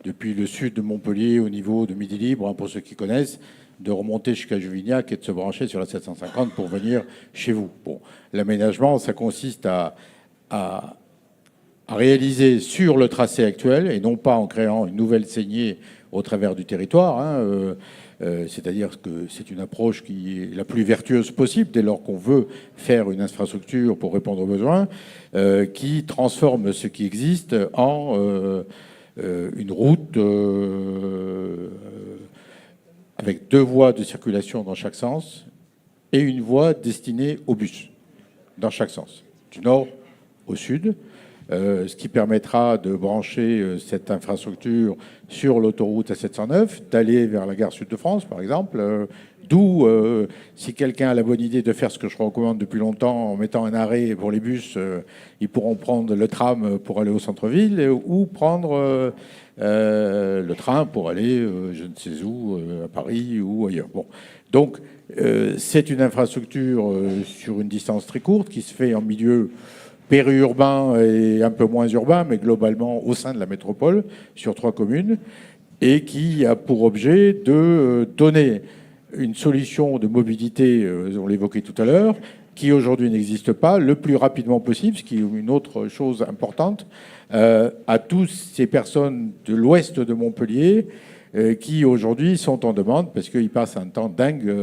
depuis le sud de Montpellier au niveau de Midi Libre, pour ceux qui connaissent, de remonter jusqu'à Juvignac et de se brancher sur la 750 pour venir chez vous. Bon, l'aménagement, ça consiste à réaliser sur le tracé actuel et non pas en créant une nouvelle saignée au travers du territoire. C'est-à-dire que c'est une approche qui est la plus vertueuse possible dès lors qu'on veut faire une infrastructure pour répondre aux besoins, qui transforme ce qui existe en une route avec 2 voies de circulation dans chaque sens et une voie destinée aux bus dans chaque sens, du nord au sud. ce qui permettra de brancher cette infrastructure sur l'autoroute A709, d'aller vers la gare Sud de France, par exemple. D'où, si quelqu'un a la bonne idée de faire ce que je recommande depuis longtemps, en mettant un arrêt pour les bus, ils pourront prendre le tram pour aller au centre-ville ou prendre le train pour aller, je ne sais où, à Paris ou ailleurs. Bon. Donc, c'est une infrastructure sur une distance très courte qui se fait en milieu périurbain et un peu moins urbain, mais globalement au sein de la métropole, sur 3 communes, et qui a pour objet de donner une solution de mobilité, on l'évoquait tout à l'heure, qui aujourd'hui n'existe pas, le plus rapidement possible, ce qui est une autre chose importante, à toutes ces personnes de l'ouest de Montpellier qui aujourd'hui sont en demande parce qu'ils passent un temps dingue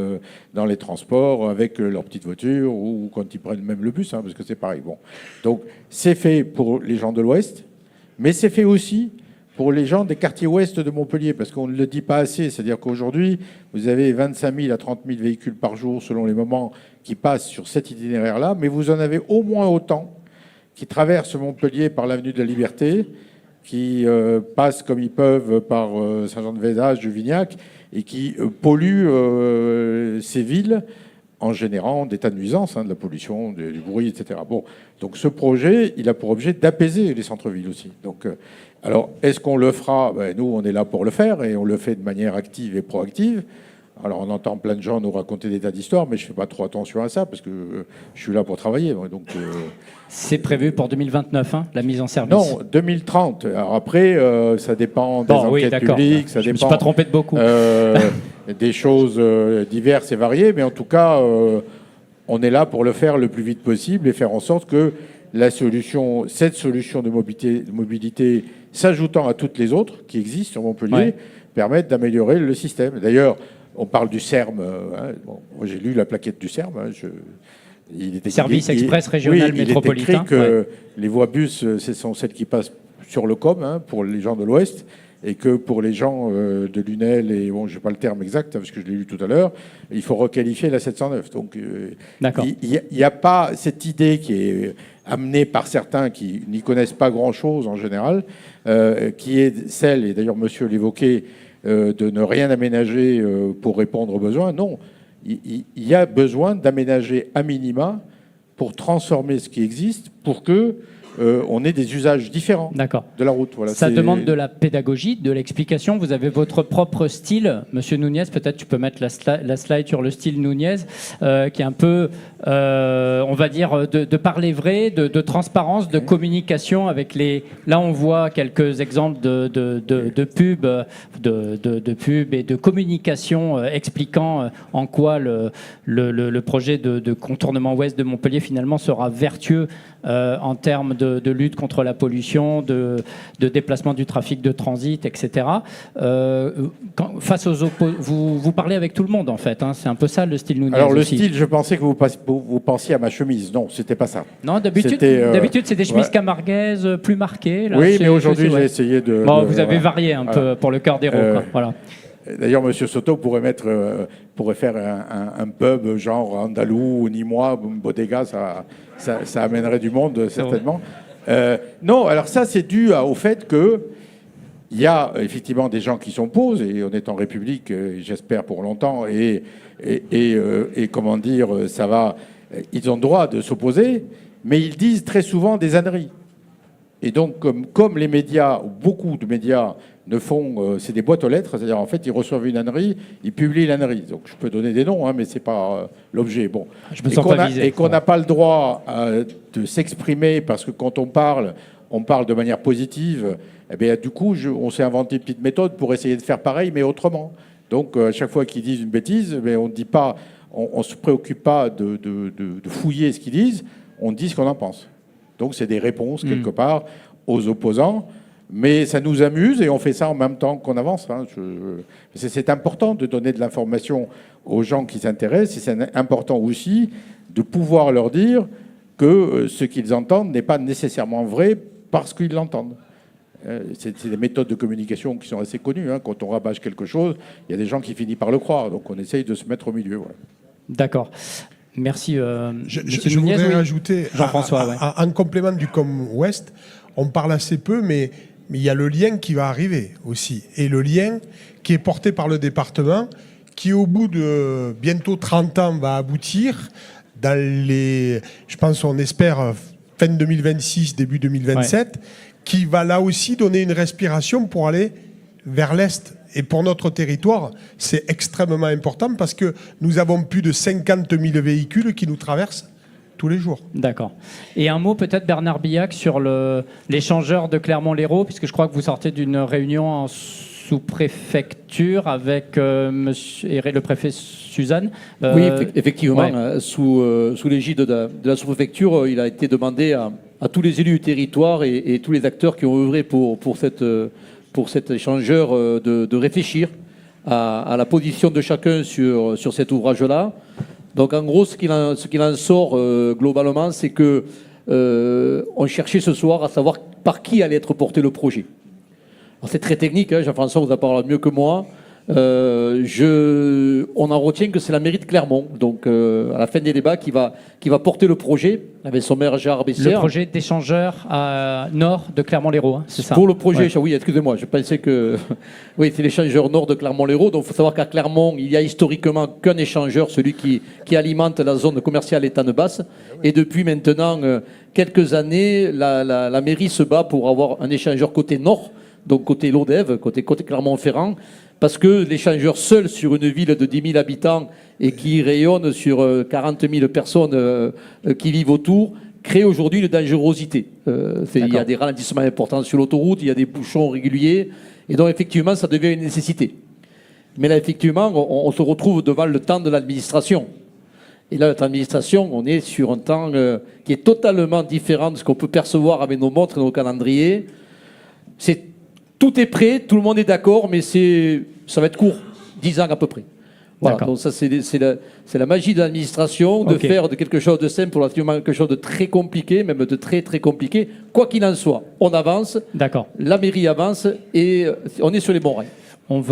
dans les transports avec leur petite voiture ou quand ils prennent même le bus, hein, parce que c'est pareil. Bon. Donc c'est fait pour les gens de l'ouest, mais c'est fait aussi pour les gens des quartiers ouest de Montpellier, parce qu'on ne le dit pas assez. C'est-à-dire qu'aujourd'hui, vous avez 25 000 à 30 000 véhicules par jour, selon les moments, qui passent sur cet itinéraire-là, mais vous en avez au moins autant qui traversent Montpellier par l'avenue de la Liberté, qui passent comme ils peuvent par Saint-Jean-de-Vézage, Juvignac, et qui polluent ces villes en générant des tas de nuisances, hein, de la pollution, du bruit, etc. Bon, donc ce projet, il a pour objet d'apaiser les centres-villes aussi. Donc, alors, est-ce qu'on le fera? Nous, on est là pour le faire, et on le fait de manière active et proactive. Alors, on entend plein de gens nous raconter des tas d'histoires, mais je ne fais pas trop attention à ça, parce que je suis là pour travailler. Donc, c'est prévu pour 2029, hein, la mise en service? Non, 2030. Alors après, ça dépend des enquêtes publiques, ça je dépend... ne me suis pas trompé de beaucoup. Des choses diverses et variées, mais en tout cas, on est là pour le faire le plus vite possible et faire en sorte que cette solution de mobilité s'ajoutant à toutes les autres qui existent sur Montpellier, permette d'améliorer le système. D'ailleurs, on parle du CERM. Bon, moi, j'ai lu la plaquette du CERM. Service express régional métropolitain. Il est écrit que les voies bus, ce sont celles qui passent sur le COM, pour les gens de l'Ouest, et que pour les gens de Lunel, et bon, je n'ai pas le terme exact, parce que je l'ai lu tout à l'heure, il faut requalifier la 709. Donc, il n'y a pas cette idée qui est amenée par certains qui n'y connaissent pas grand-chose en général, qui est celle, et d'ailleurs monsieur l'évoquait, de ne rien aménager pour répondre aux besoins. Non, il y a besoin d'aménager à minima pour transformer ce qui existe, pour que on ait des usages différents de la route. Voilà, ça demande de la pédagogie, de l'explication. Vous avez votre propre style. Monsieur Nunez, peut-être tu peux mettre la slide sur le style Nunez, qui est un peu, on va dire, de parler vrai, de transparence, de communication avec les... Là, on voit quelques exemples de pubs, de pubs et de communication expliquant en quoi le projet de contournement ouest de Montpellier, finalement, sera vertueux en termes de lutte contre la pollution, de déplacement du trafic de transit, etc. Face aux vous parlez avec tout le monde, en fait. Hein. C'est un peu ça, le style Nunez. Alors, le aussi. style, je pensais que vous pensiez à ma chemise. Non, c'était pas ça. Non, d'habitude, c'est des chemises camarguaises plus marquées. Là, oui, mais aujourd'hui, j'ai essayé de... Bon, vous avez varié un peu pour le cœur d'héros. Voilà. D'ailleurs, M. Soto pourrait faire un pub genre andalou, nîmois, bodega, ça amènerait du monde, certainement. Non, alors ça, c'est dû au fait qu'il y a effectivement des gens qui s'opposent, et on est en République, j'espère pour longtemps, et comment dire, ça va, ils ont le droit de s'opposer, mais ils disent très souvent des âneries. Et donc, comme les médias, beaucoup de médias ne font, c'est des boîtes aux lettres, c'est-à-dire en fait, ils reçoivent une ânerie, ils publient l'ânerie. Donc, je peux donner des noms, hein, mais c'est pas l'objet. Bon, je me sens pas visé. Et qu'on n'a pas le droit de s'exprimer parce que quand on parle de manière positive. Eh bien, du coup, on s'est inventé une petite méthode pour essayer de faire pareil, mais autrement. Donc, à chaque fois qu'ils disent une bêtise, mais on ne dit pas, on se préoccupe pas de fouiller ce qu'ils disent, on dit ce qu'on en pense. Donc, c'est des réponses, quelque part, aux opposants. Mais ça nous amuse et on fait ça en même temps qu'on avance. Hein. C'est important de donner de l'information aux gens qui s'intéressent. Et c'est important aussi de pouvoir leur dire que ce qu'ils entendent n'est pas nécessairement vrai parce qu'ils l'entendent. C'est des méthodes de communication qui sont assez connues. Hein. Quand on rabâche quelque chose, il y a des gens qui finissent par le croire. Donc on essaye de se mettre au milieu. Voilà. D'accord. Merci. Je voudrais rajouter, Jean-François, en complément du Com Ouest, on parle assez peu, mais il y a le lien qui va arriver aussi. Et le lien qui est porté par le département, qui au bout de bientôt 30 ans va aboutir dans les, je pense, on espère fin 2026, début 2027, qui va là aussi donner une respiration pour aller vers l'Est. Et pour notre territoire, c'est extrêmement important parce que nous avons plus de 50 000 véhicules qui nous traversent tous les jours. D'accord. Et un mot peut-être, Bernard Billac, sur l'échangeur de Clermont-Lérault, puisque je crois que vous sortez d'une réunion en sous-préfecture avec le préfet Suzanne. Oui, effectivement, sous l'égide de la sous-préfecture, il a été demandé à tous les élus du territoire et tous les acteurs qui ont œuvré pour cet échangeur de réfléchir à la position de chacun sur cet ouvrage-là. Donc en gros, ce qu'il en sort globalement, c'est que on cherchait ce soir à savoir par qui allait être porté le projet. Alors, c'est très technique, hein, Jean-François vous en parlera mieux que moi. On en retient que c'est la mairie de Clermont, donc à la fin des débats, qui va porter le projet avec son maire Gérard Bessières. Le projet d'échangeur à nord de Clermont-Lérault, hein, c'est ça? Pour le projet, oui, excusez-moi, je pensais que... Oui, c'est l'échangeur nord de Clermont-Lérault, donc il faut savoir qu'à Clermont, il y a historiquement qu'un échangeur, celui qui alimente la zone commerciale Étannes-Basse, et depuis maintenant quelques années, la mairie se bat pour avoir un échangeur côté nord, donc côté Lodève, côté Clermont-Ferrand, parce que l'échangeur seul sur une ville de 10 000 habitants et qui rayonne sur 40 000 personnes qui vivent autour, crée aujourd'hui une dangerosité. Il y a des ralentissements importants sur l'autoroute, il y a des bouchons réguliers, et donc effectivement, ça devient une nécessité. Mais là, effectivement, on se retrouve devant le temps de l'administration. Et là, l'administration, on est sur un temps qui est totalement différent de ce qu'on peut percevoir avec nos montres et nos calendriers. Tout est prêt, tout le monde est d'accord, mais ça va être court, 10 ans à peu près. Voilà, donc ça c'est la magie de l'administration, de faire de quelque chose de simple pour quelque chose de très compliqué, même de très très compliqué. Quoi qu'il en soit, on avance, la mairie avance et on est sur les bons rails. On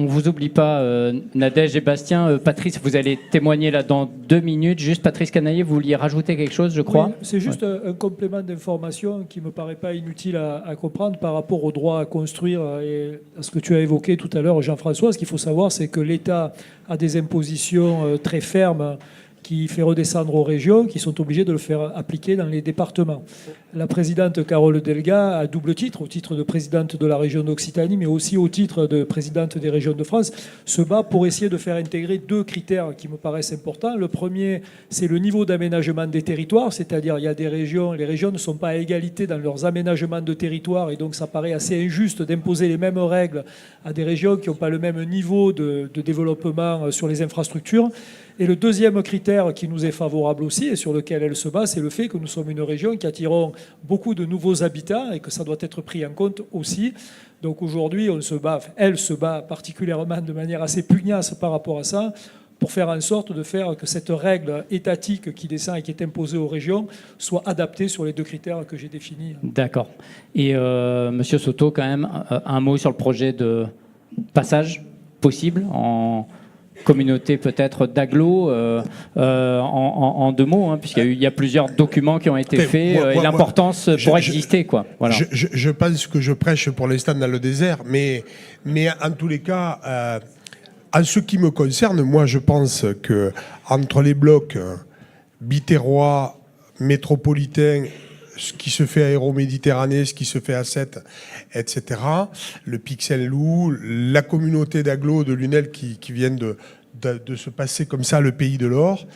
vous oublie pas, Nadège et Bastien. Patrice, vous allez témoigner là dans 2 minutes. Juste, Patrice Canaillé, vous vouliez rajouter quelque chose, je crois? Oui, c'est juste un complément d'information qui ne me paraît pas inutile à comprendre par rapport au droit à construire et à ce que tu as évoqué tout à l'heure, Jean-François. Ce qu'il faut savoir, c'est que l'État a des impositions très fermes qui fait redescendre aux régions, qui sont obligées de le faire appliquer dans les départements. La présidente Carole Delga, à double titre, au titre de présidente de la région d'Occitanie, mais aussi au titre de présidente des régions de France, se bat pour essayer de faire intégrer 2 critères qui me paraissent importants. Le premier, c'est le niveau d'aménagement des territoires, c'est-à-dire il y a des régions, les régions ne sont pas à égalité dans leurs aménagements de territoire, et donc ça paraît assez injuste d'imposer les mêmes règles à des régions qui n'ont pas le même niveau de développement sur les infrastructures. Et le deuxième critère qui nous est favorable aussi et sur lequel elle se bat, c'est le fait que nous sommes une région qui attirons beaucoup de nouveaux habitants et que ça doit être pris en compte aussi. Donc aujourd'hui, elle se bat particulièrement de manière assez pugnace par rapport à ça pour faire en sorte de faire que cette règle étatique qui descend et qui est imposée aux régions soit adaptée sur les 2 critères que j'ai définis. D'accord. Et Monsieur Soto, quand même, un mot sur le projet de passage possible en communauté peut-être d'agglo en 2 mots, hein, puisqu'il y a plusieurs documents qui ont été faits et l'importance pour exister, quoi. Voilà. Je pense que je prêche pour l'instant dans le désert, mais en tous les cas, en ce qui me concerne, moi je pense que entre les blocs biterrois, métropolitains, ce qui se fait à Aéroméditerranée, ce qui se fait à 7, etc., le Pixel-Loup, la communauté d'agglo de Lunel qui viennent de se passer comme ça le pays de l'or,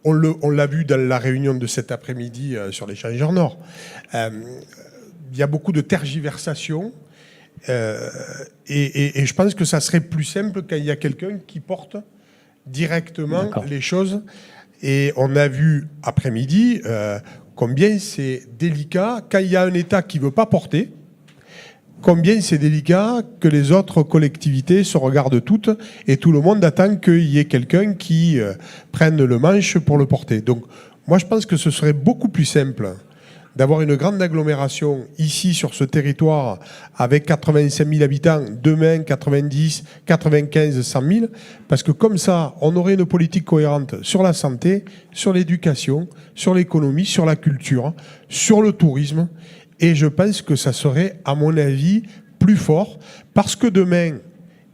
on l'a vu dans la réunion de cet après-midi sur l'échangeur Nord. Il y a beaucoup de tergiversations et je pense que ça serait plus simple quand il y a quelqu'un qui porte directement les choses. Et on a vu après-midi combien c'est délicat quand il y a un État qui ne veut pas porter, combien c'est délicat que les autres collectivités se regardent toutes et tout le monde attend qu'il y ait quelqu'un qui prenne le manche pour le porter. Donc moi je pense que ce serait beaucoup plus simple d'avoir une grande agglomération ici sur ce territoire avec 85 000 habitants, demain 90, 95, 100 000, parce que comme ça, on aurait une politique cohérente sur la santé, sur l'éducation, sur l'économie, sur la culture, sur le tourisme, et je pense que ça serait, à mon avis, plus fort, parce que demain,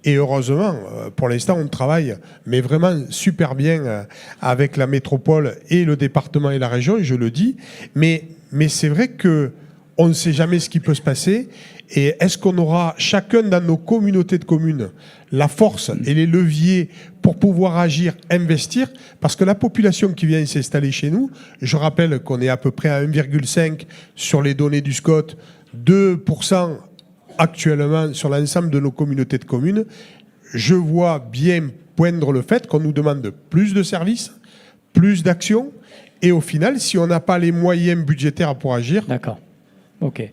et heureusement, pour l'instant, on travaille, mais vraiment super bien avec la métropole et le département et la région, je le dis. Mais c'est vrai qu'on ne sait jamais ce qui peut se passer. Et est-ce qu'on aura chacun dans nos communautés de communes la force et les leviers pour pouvoir agir, investir? Parce que la population qui vient s'installer chez nous, je rappelle qu'on est à peu près à 1,5 sur les données du SCOT, 2% actuellement sur l'ensemble de nos communautés de communes. Je vois bien poindre le fait qu'on nous demande plus de services, plus d'actions, et au final, si on n'a pas les moyens budgétaires pour agir... D'accord. Ok.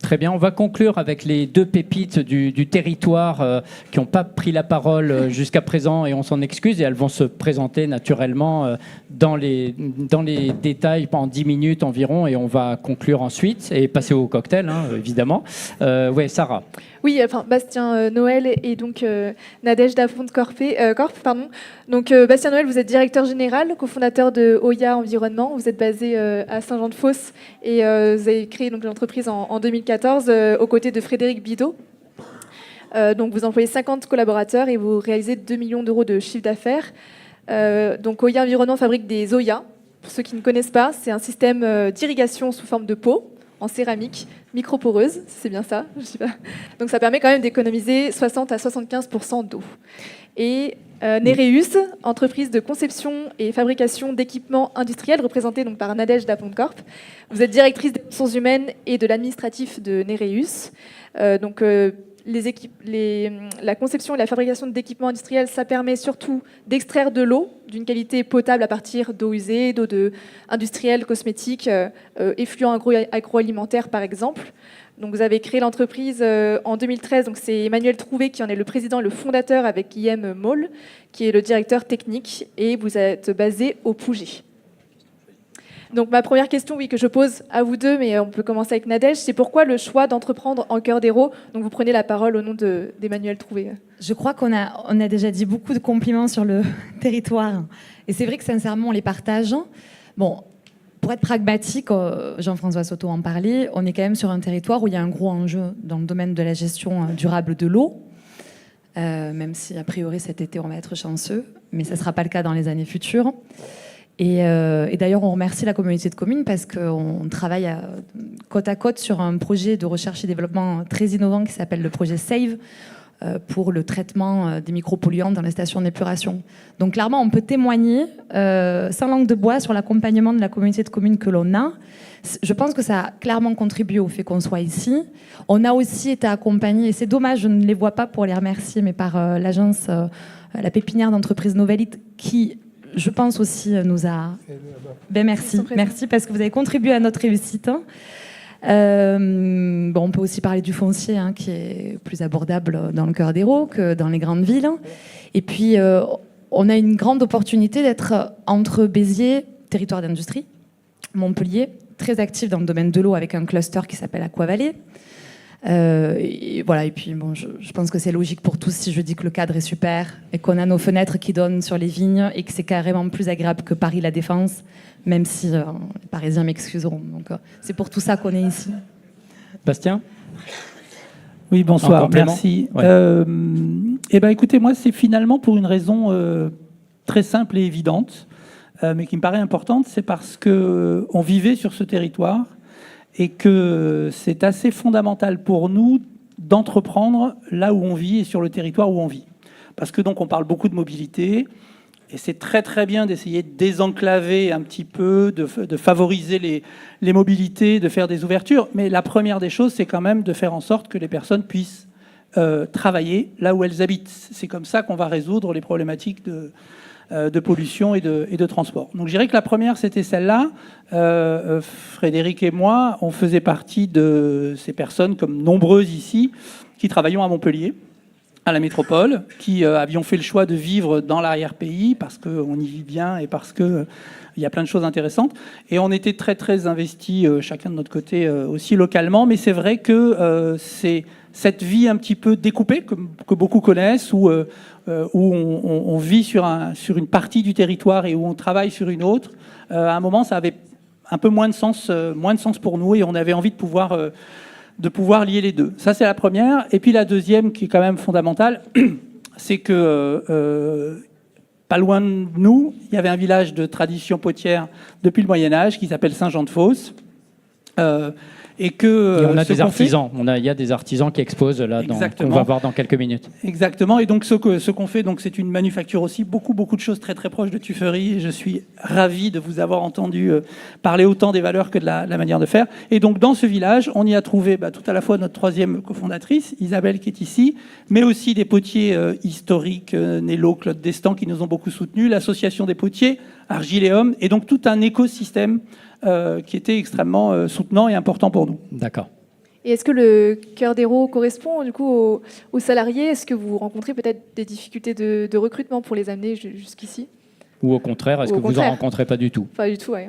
Très bien, on va conclure avec les deux pépites du territoire qui n'ont pas pris la parole jusqu'à présent et on s'en excuse et elles vont se présenter naturellement dans les détails pendant 10 minutes environ et on va conclure ensuite et passer au cocktail, hein, évidemment. Oui, Sarah. Oui, enfin Bastien Noël et donc Nadège Dafont Corp. Donc Bastien Noël, vous êtes directeur général, cofondateur de Oya Environnement. Vous êtes basé à Saint-Jean-de-Fosse et vous avez créé donc l'entreprise en 2014 aux côtés de Frédéric Bidot. Donc vous employez 50 collaborateurs et vous réalisez 2 millions d'euros de chiffre d'affaires. Donc Oya Environnement fabrique des Oya. Pour ceux qui ne connaissent pas, c'est un système d'irrigation sous forme de pot en céramique microporeuse, c'est bien ça, je sais pas. Donc ça permet quand même d'économiser 60 à 75% d'eau. Et Nereus, entreprise de conception et fabrication d'équipements industriels représentée donc par Nadège Dafont Corp. Vous êtes directrice des ressources humaines et de l'administratif de Nereus. La conception et la fabrication d'équipements industriels, ça permet surtout d'extraire de l'eau d'une qualité potable à partir d'eau usée, d'eau industrielle, cosmétique, effluents agroalimentaires par exemple. Donc vous avez créé l'entreprise en 2013, donc c'est Emmanuel Trouvé qui en est le président et le fondateur avec Guillaume Maul, qui est le directeur technique, et vous êtes basé au Pouget. Donc ma première question, oui, que je pose à vous deux, mais on peut commencer avec Nadège, c'est pourquoi le choix d'entreprendre en cœur d'Hérault? Donc vous prenez la parole au nom d'Emmanuel Trouvé. Je crois qu'on a déjà dit beaucoup de compliments sur le territoire. Et c'est vrai que sincèrement, on les partage. Bon, pour être pragmatique, Jean-François Soto en parlait, on est quand même sur un territoire où il y a un gros enjeu dans le domaine de la gestion durable de l'eau. Même si, a priori, cet été, on va être chanceux. Mais ça ne sera pas le cas dans les années futures. Et d'ailleurs, on remercie la communauté de communes parce qu'on travaille côte à côte sur un projet de recherche et développement très innovant qui s'appelle le projet SAVE pour le traitement des micropolluants dans les stations d'épuration. Donc clairement, on peut témoigner sans langue de bois sur l'accompagnement de la communauté de communes que l'on a. Je pense que ça a clairement contribué au fait qu'on soit ici. On a aussi été accompagnés, et c'est dommage, je ne les vois pas pour les remercier, mais par l'agence, la pépinière d'entreprise Novelite qui... je pense aussi, nous a... merci parce que vous avez contribué à notre réussite. On peut aussi parler du foncier, qui est plus abordable dans le cœur d'Hérault que dans les grandes villes. Et puis, on a une grande opportunité d'être entre Béziers, territoire d'industrie, Montpellier, très actif dans le domaine de l'eau avec un cluster qui s'appelle Aquavallée. Et voilà, et puis bon, je pense que c'est logique pour tous si je dis que le cadre est super et qu'on a nos fenêtres qui donnent sur les vignes et que c'est carrément plus agréable que Paris La Défense, même si les Parisiens m'excuseront. Donc c'est pour tout ça qu'on est ici. Bastien ? Oui, bonsoir, merci. Ouais. Écoutez, moi, c'est finalement pour une raison très simple et évidente, mais qui me paraît importante, c'est parce qu'on vivait sur ce territoire et que c'est assez fondamental pour nous d'entreprendre là où on vit et sur le territoire où on vit. Parce que donc on parle beaucoup de mobilité, et c'est très très bien d'essayer de désenclaver un petit peu, de favoriser les mobilités, de faire des ouvertures, mais la première des choses, c'est quand même de faire en sorte que les personnes puissent travailler là où elles habitent. C'est comme ça qu'on va résoudre les problématiques de pollution et de transport. Donc je dirais que la première, c'était celle-là. Frédéric et moi, on faisait partie de ces personnes, comme nombreuses ici, qui travaillons à Montpellier. à la métropole, qui avions fait le choix de vivre dans l'arrière-pays parce qu'on y vit bien et parce qu'il y a plein de choses intéressantes. Et on était très, très investis, chacun de notre côté, aussi localement. Mais c'est vrai que c'est cette vie un petit peu découpée, que beaucoup connaissent, où on vit sur une partie du territoire et où on travaille sur une autre. À un moment, ça avait un peu moins de sens pour nous, et on avait envie de pouvoir lier les deux. Ça, c'est la première. Et puis la deuxième, qui est quand même fondamentale, c'est que pas loin de nous, il y avait un village de tradition potière depuis le Moyen-Âge qui s'appelle Saint-Jean-de-Fosse. Et on a des artisans. Il y a des artisans qui exposent là, qu'on va voir dans quelques minutes. Exactement. Et donc ce qu'on fait, donc c'est une manufacture aussi, beaucoup de choses très très proches de Tuffery. Et je suis ravi de vous avoir entendu parler autant des valeurs que de la manière de faire. Et donc dans ce village, on y a trouvé tout à la fois notre troisième cofondatrice, Isabelle, qui est ici, mais aussi des potiers historiques, Nello, Claude Destan, qui nous ont beaucoup soutenus, l'association des potiers, Argiléum, et donc tout un écosystème qui était extrêmement soutenant et important pour nous. D'accord. Et est-ce que le cœur d'héros correspond du coup aux salariés? Est-ce que vous rencontrez peut-être des difficultés de recrutement pour les amener jusqu'ici? Ou au contraire, est-ce que vous en rencontrez pas du tout? Pas du tout, oui.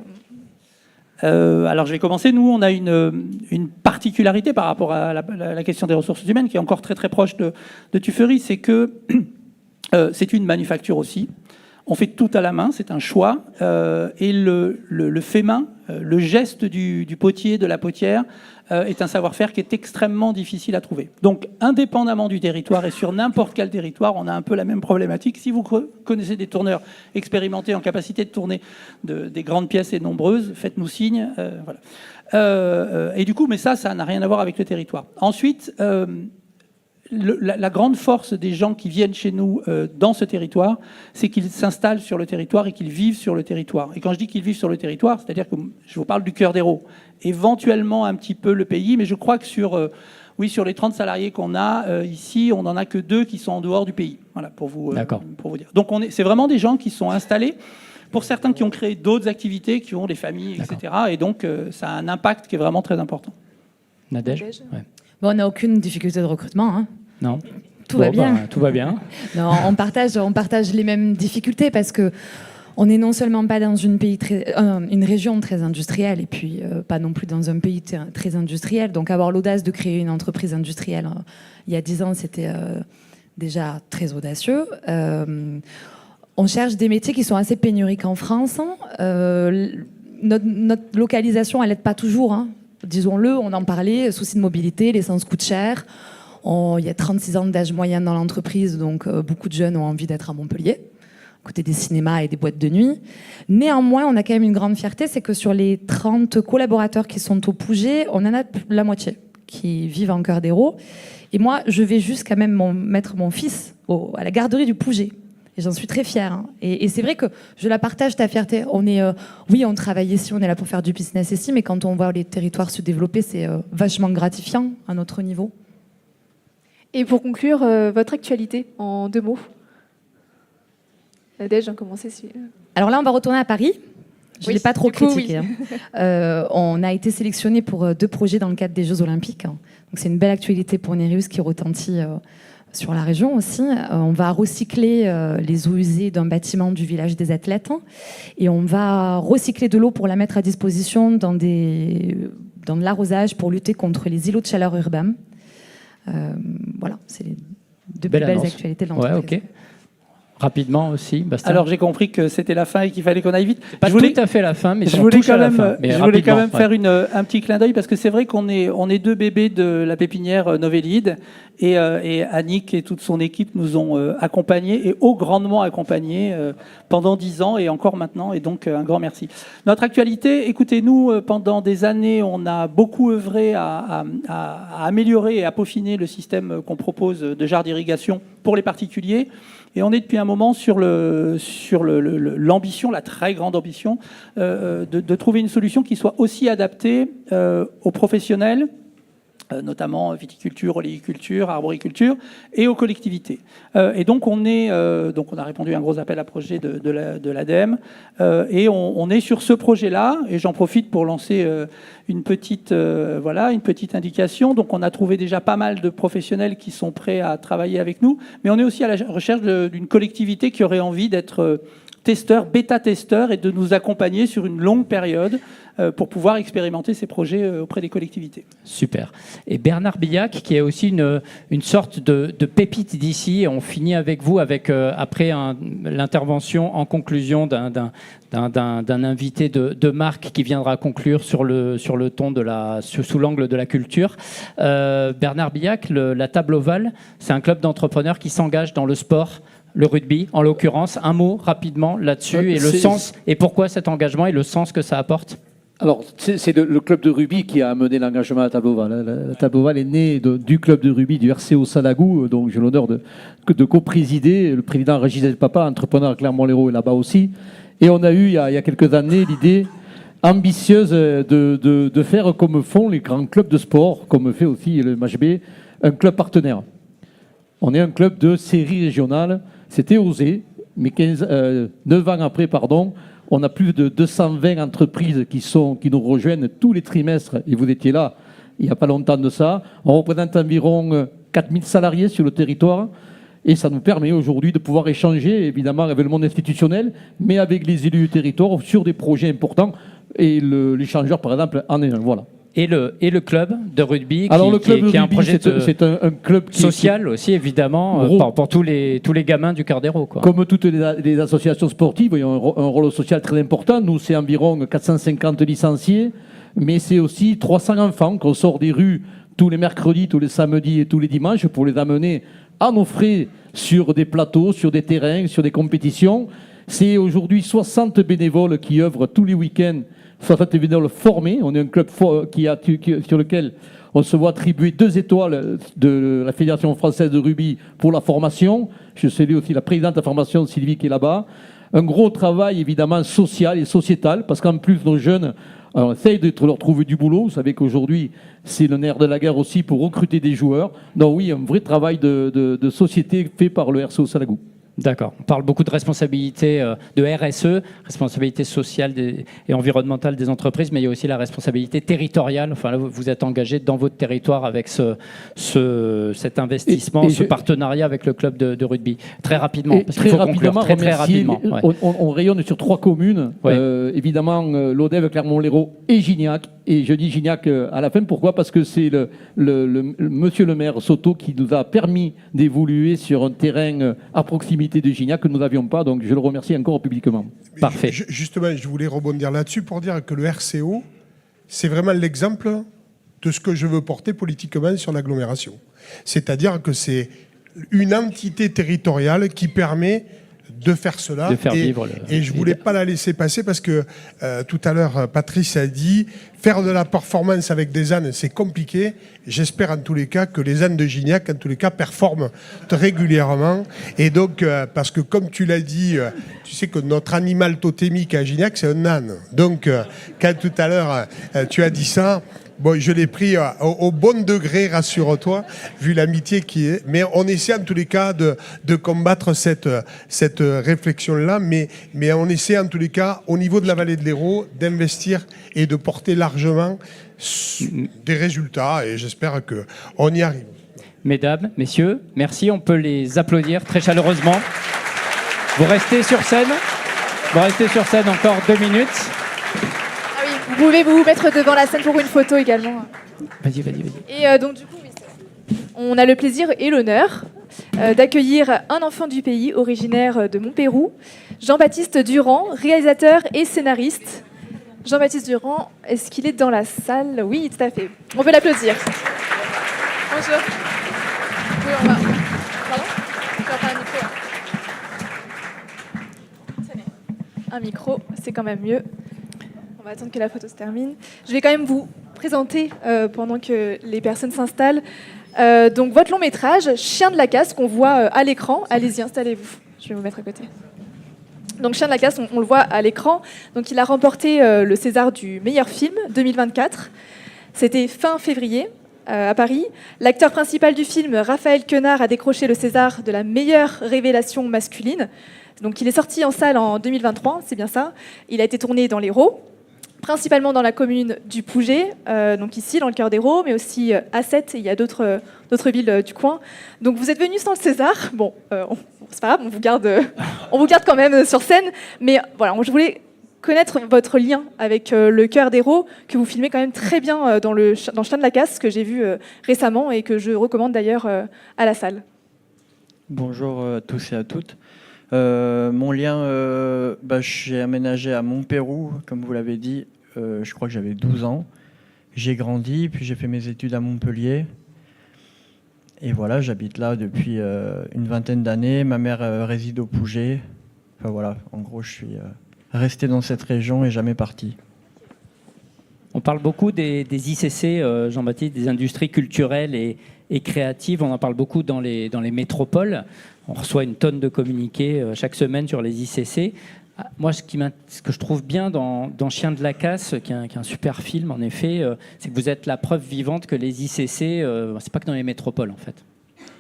Alors je vais commencer. Nous, on a une particularité par rapport à la question des ressources humaines qui est encore très très proche de Tuffery, c'est que c'est une manufacture aussi. On fait tout à la main, c'est un choix. Et le fait main, le geste du potier, de la potière, est un savoir-faire qui est extrêmement difficile à trouver. Donc, indépendamment du territoire et sur n'importe quel territoire, on a un peu la même problématique. Si vous connaissez des tourneurs expérimentés en capacité de tourner des grandes pièces et nombreuses, faites-nous signe. Voilà. Et du coup, mais ça n'a rien à voir avec le territoire. Ensuite, la grande force des gens qui viennent chez nous dans ce territoire, c'est qu'ils s'installent sur le territoire et qu'ils vivent sur le territoire. Et quand je dis qu'ils vivent sur le territoire, c'est-à-dire que je vous parle du cœur d'héros, éventuellement un petit peu le pays, mais je crois que sur les 30 salariés qu'on a ici, on n'en a que 2 qui sont en dehors du pays. Voilà, pour vous dire. Donc c'est vraiment des gens qui sont installés, pour certains qui ont créé d'autres activités, qui ont des familles, etc. Et donc ça a un impact qui est vraiment très important. Nadège. Ouais. Bon, on n'a aucune difficulté de recrutement. Hein. Non. Tout va bien. Tout va bien. Non, on partage les mêmes difficultés parce que on n'est non seulement pas dans une région très industrielle et puis pas non plus dans un pays très industriel. Donc avoir l'audace de créer une entreprise industrielle il y a 10 ans, c'était déjà très audacieux. On cherche des métiers qui sont assez pénuriques en France. Notre localisation, elle n'aide pas toujours. Hein. Disons-le, on en parlait, souci de mobilité, l'essence coûte cher. Il y a 36 ans d'âge moyen dans l'entreprise, donc beaucoup de jeunes ont envie d'être à Montpellier, à côté des cinémas et des boîtes de nuit. Néanmoins, on a quand même une grande fierté, c'est que sur les 30 collaborateurs qui sont au Pouget, on en a la moitié qui vivent en cœur d'héros. Et moi, je vais jusqu'à même mettre mon fils à la garderie du Pouget. Et j'en suis très fière. Hein. Et c'est vrai que je la partage, ta fierté. Oui, on travaille ici, on est là pour faire du business ici, mais quand on voit les territoires se développer, c'est vachement gratifiant à notre niveau. Et pour conclure, votre actualité en 2 mots. Nadège, on commence ici. Alors là, on va retourner à Paris. Je ne l'ai pas trop critiqué. Oui. Hein. On a été sélectionné pour 2 projets dans le cadre des Jeux Olympiques. Donc c'est une belle actualité pour Nereus qui retentit sur la région aussi. On va recycler les eaux usées d'un bâtiment du village des athlètes et on va recycler de l'eau pour la mettre à disposition dans de l'arrosage pour lutter contre les îlots de chaleur urbains. Voilà, c'est les 2 plus belles actualités de l'entreprise. Ouais, ok. Rapidement aussi, Bastien. Alors j'ai compris que c'était la fin et qu'il fallait qu'on aille vite. Pas tout à fait la fin, mais je voulais quand même faire ouais. un petit clin d'œil parce que c'est vrai qu'on est 2 bébés de la pépinière Novélide et Annick et toute son équipe nous ont accompagnés et grandement accompagnés pendant 10 ans et encore maintenant, et donc un grand merci. Notre actualité, écoutez, nous pendant des années on a beaucoup œuvré à améliorer et à peaufiner le système qu'on propose de jarres d'irrigation pour les particuliers. Et on est depuis un moment sur l'ambition, la très grande ambition, de trouver une solution qui soit aussi adaptée aux professionnels notamment viticulture, oléiculture, arboriculture, et aux collectivités. Et donc on a répondu à un gros appel à projet de l'ADEME, et on est sur ce projet-là, et j'en profite pour lancer une petite indication. Donc on a trouvé déjà pas mal de professionnels qui sont prêts à travailler avec nous, mais on est aussi à la recherche d'une collectivité qui aurait envie d'être bêta-testeur, et de nous accompagner sur une longue période pour pouvoir expérimenter ces projets auprès des collectivités. Super. Et Bernard Billac, qui est aussi une sorte de pépite d'ici. On finit avec vous, après l'intervention en conclusion d'un invité de marque qui viendra conclure sur le ton sous l'angle de la culture. Bernard Billac, la Table Ovale, c'est un club d'entrepreneurs qui s'engage dans le sport, le rugby en l'occurrence. Un mot rapidement là-dessus, et le sens, et pourquoi cet engagement et le sens que ça apporte. Alors, c'est le club de rugby qui a amené l'engagement à la Table Ovale. La Table Ovale est née du club de rugby du RCO Salagou, donc j'ai l'honneur de co-présider. Le président Régis Papa, entrepreneur à Clermont-Lérault, est là-bas aussi. Et on a eu, il y a quelques années, l'idée ambitieuse de faire comme font les grands clubs de sport, comme fait aussi le MHB, un club partenaire. On est un club de série régionale. C'était osé, mais 9 ans après, on a plus de 220 entreprises qui nous rejoignent tous les trimestres, et vous étiez là il n'y a pas longtemps de ça. On représente environ 4000 salariés sur le territoire, et ça nous permet aujourd'hui de pouvoir échanger, évidemment, avec le monde institutionnel, mais avec les élus du territoire sur des projets importants, et l'échangeur, par exemple, en est un. Voilà. Et le club de rugby, qui est un projet c'est un club social aussi, évidemment, pour tous les gamins du cœur d'Hérault. Comme toutes les associations sportives, il y a un rôle social très important. Nous, c'est environ 450 licenciés, mais c'est aussi 300 enfants qu'on sort des rues tous les mercredis, tous les samedis et tous les dimanches pour les amener à nos frais sur des plateaux, sur des terrains, sur des compétitions. C'est aujourd'hui 60 bénévoles qui œuvrent tous les week-ends, 60 bénévoles formés. On est un club sur lequel on se voit attribuer 2 étoiles de la Fédération française de rugby pour la formation. Je salue aussi la présidente de la formation, Sylvie, qui est là-bas. Un gros travail, évidemment, social et sociétal, parce qu'en plus, nos jeunes, on essaye de leur trouver du boulot. Vous savez qu'aujourd'hui, c'est le nerf de la guerre aussi pour recruter des joueurs. Donc oui, un vrai travail de société fait par le RCO Salagou. D'accord. On parle beaucoup de responsabilité de RSE, responsabilité sociale et environnementale des entreprises, mais il y a aussi la responsabilité territoriale. Enfin, là, vous êtes engagé dans votre territoire avec cet investissement, ce partenariat avec le club de rugby. Très rapidement, parce qu'il faut conclure très rapidement. Ouais. On rayonne sur 3 communes, évidemment Lodève, Clermont-Lérault et Gignac. Et je dis Gignac à la fin, pourquoi ? Parce que c'est le monsieur le maire Soto qui nous a permis d'évoluer sur un terrain à proximité de Gignac que nous n'avions pas, donc je le remercie encore publiquement. Parfait. Justement, je voulais rebondir là-dessus pour dire que le RCO, c'est vraiment l'exemple de ce que je veux porter politiquement sur l'agglomération. C'est-à-dire que c'est une entité territoriale qui permet de faire cela. De faire vivre et je ne voulais pas la laisser passer parce que tout à l'heure, Patrice a dit faire de la performance avec des ânes, c'est compliqué. J'espère en tous les cas que les ânes de Gignac, en tous les cas, performent régulièrement. Et donc, parce que comme tu l'as dit, tu sais que notre animal totémique à Gignac, c'est un âne. Donc, quand tout à l'heure, tu as dit ça, bon, je l'ai pris au bon degré, rassure-toi, vu l'amitié qui est. Mais on essaie en tous les cas de combattre cette réflexion-là. Mais on essaie en tous les cas, au niveau de la vallée de l'Hérault, d'investir et de porter largement des résultats. Et j'espère qu'on y arrive. Mesdames, messieurs, merci. On peut les applaudir très chaleureusement. Vous restez sur scène. Vous restez sur scène encore 2 minutes. Vous pouvez vous mettre devant la scène pour une photo également. Vas-y. Et donc du coup, on a le plaisir et l'honneur d'accueillir un enfant du pays originaire de Montpérou, Jean-Baptiste Durand, réalisateur et scénariste. Jean-Baptiste Durand, est-ce qu'il est dans la salle ? Oui, tout à fait. On peut l'applaudir. Bonjour. Oui, on va... Pardon ? Tu vas faire un micro. Tenez. Un micro, c'est quand même mieux. On va attendre que la photo se termine. Je vais quand même vous présenter pendant que les personnes s'installent. Donc votre long métrage, Chien de la casse, qu'on voit à l'écran. Allez-y, installez-vous. Je vais vous mettre à côté. Donc Chien de la casse, on le voit à l'écran. Donc il a remporté le César du meilleur film 2024. C'était fin février. à Paris. L'acteur principal du film, Raphaël Quenard, a décroché le César de la meilleure révélation masculine. Donc il est sorti en salle en 2023, c'est bien ça. Il a été tourné dans l'Hérault, principalement dans la commune du Pouget, donc ici dans le cœur d'Hérault, mais aussi à Sète, et il y a d'autres villes du coin. Donc vous êtes venus sans le César, bon, c'est pas grave, on vous garde quand même sur scène, mais voilà, je voulais connaître votre lien avec le cœur d'Hérault, que vous filmez quand même très bien dans le Chien de la Casse, que j'ai vu récemment et que je recommande d'ailleurs à la salle. Bonjour à tous et à toutes. Mon lien, j'ai aménagé à Montpérou, comme vous l'avez dit, je crois que j'avais 12 ans. J'ai grandi, puis j'ai fait mes études à Montpellier. Et voilà, j'habite là depuis une vingtaine d'années. Ma mère réside au Pouget. Enfin voilà, en gros, je suis resté dans cette région et jamais parti. On parle beaucoup des ICC, Jean-Baptiste, des industries culturelles et créatives. On en parle beaucoup dans les métropoles. On reçoit une tonne de communiqués chaque semaine sur les ICC. Moi, ce que je trouve bien dans Chien de la Casse, qui est un super film, en effet, c'est que vous êtes la preuve vivante que les ICC, c'est pas que dans les métropoles, en fait.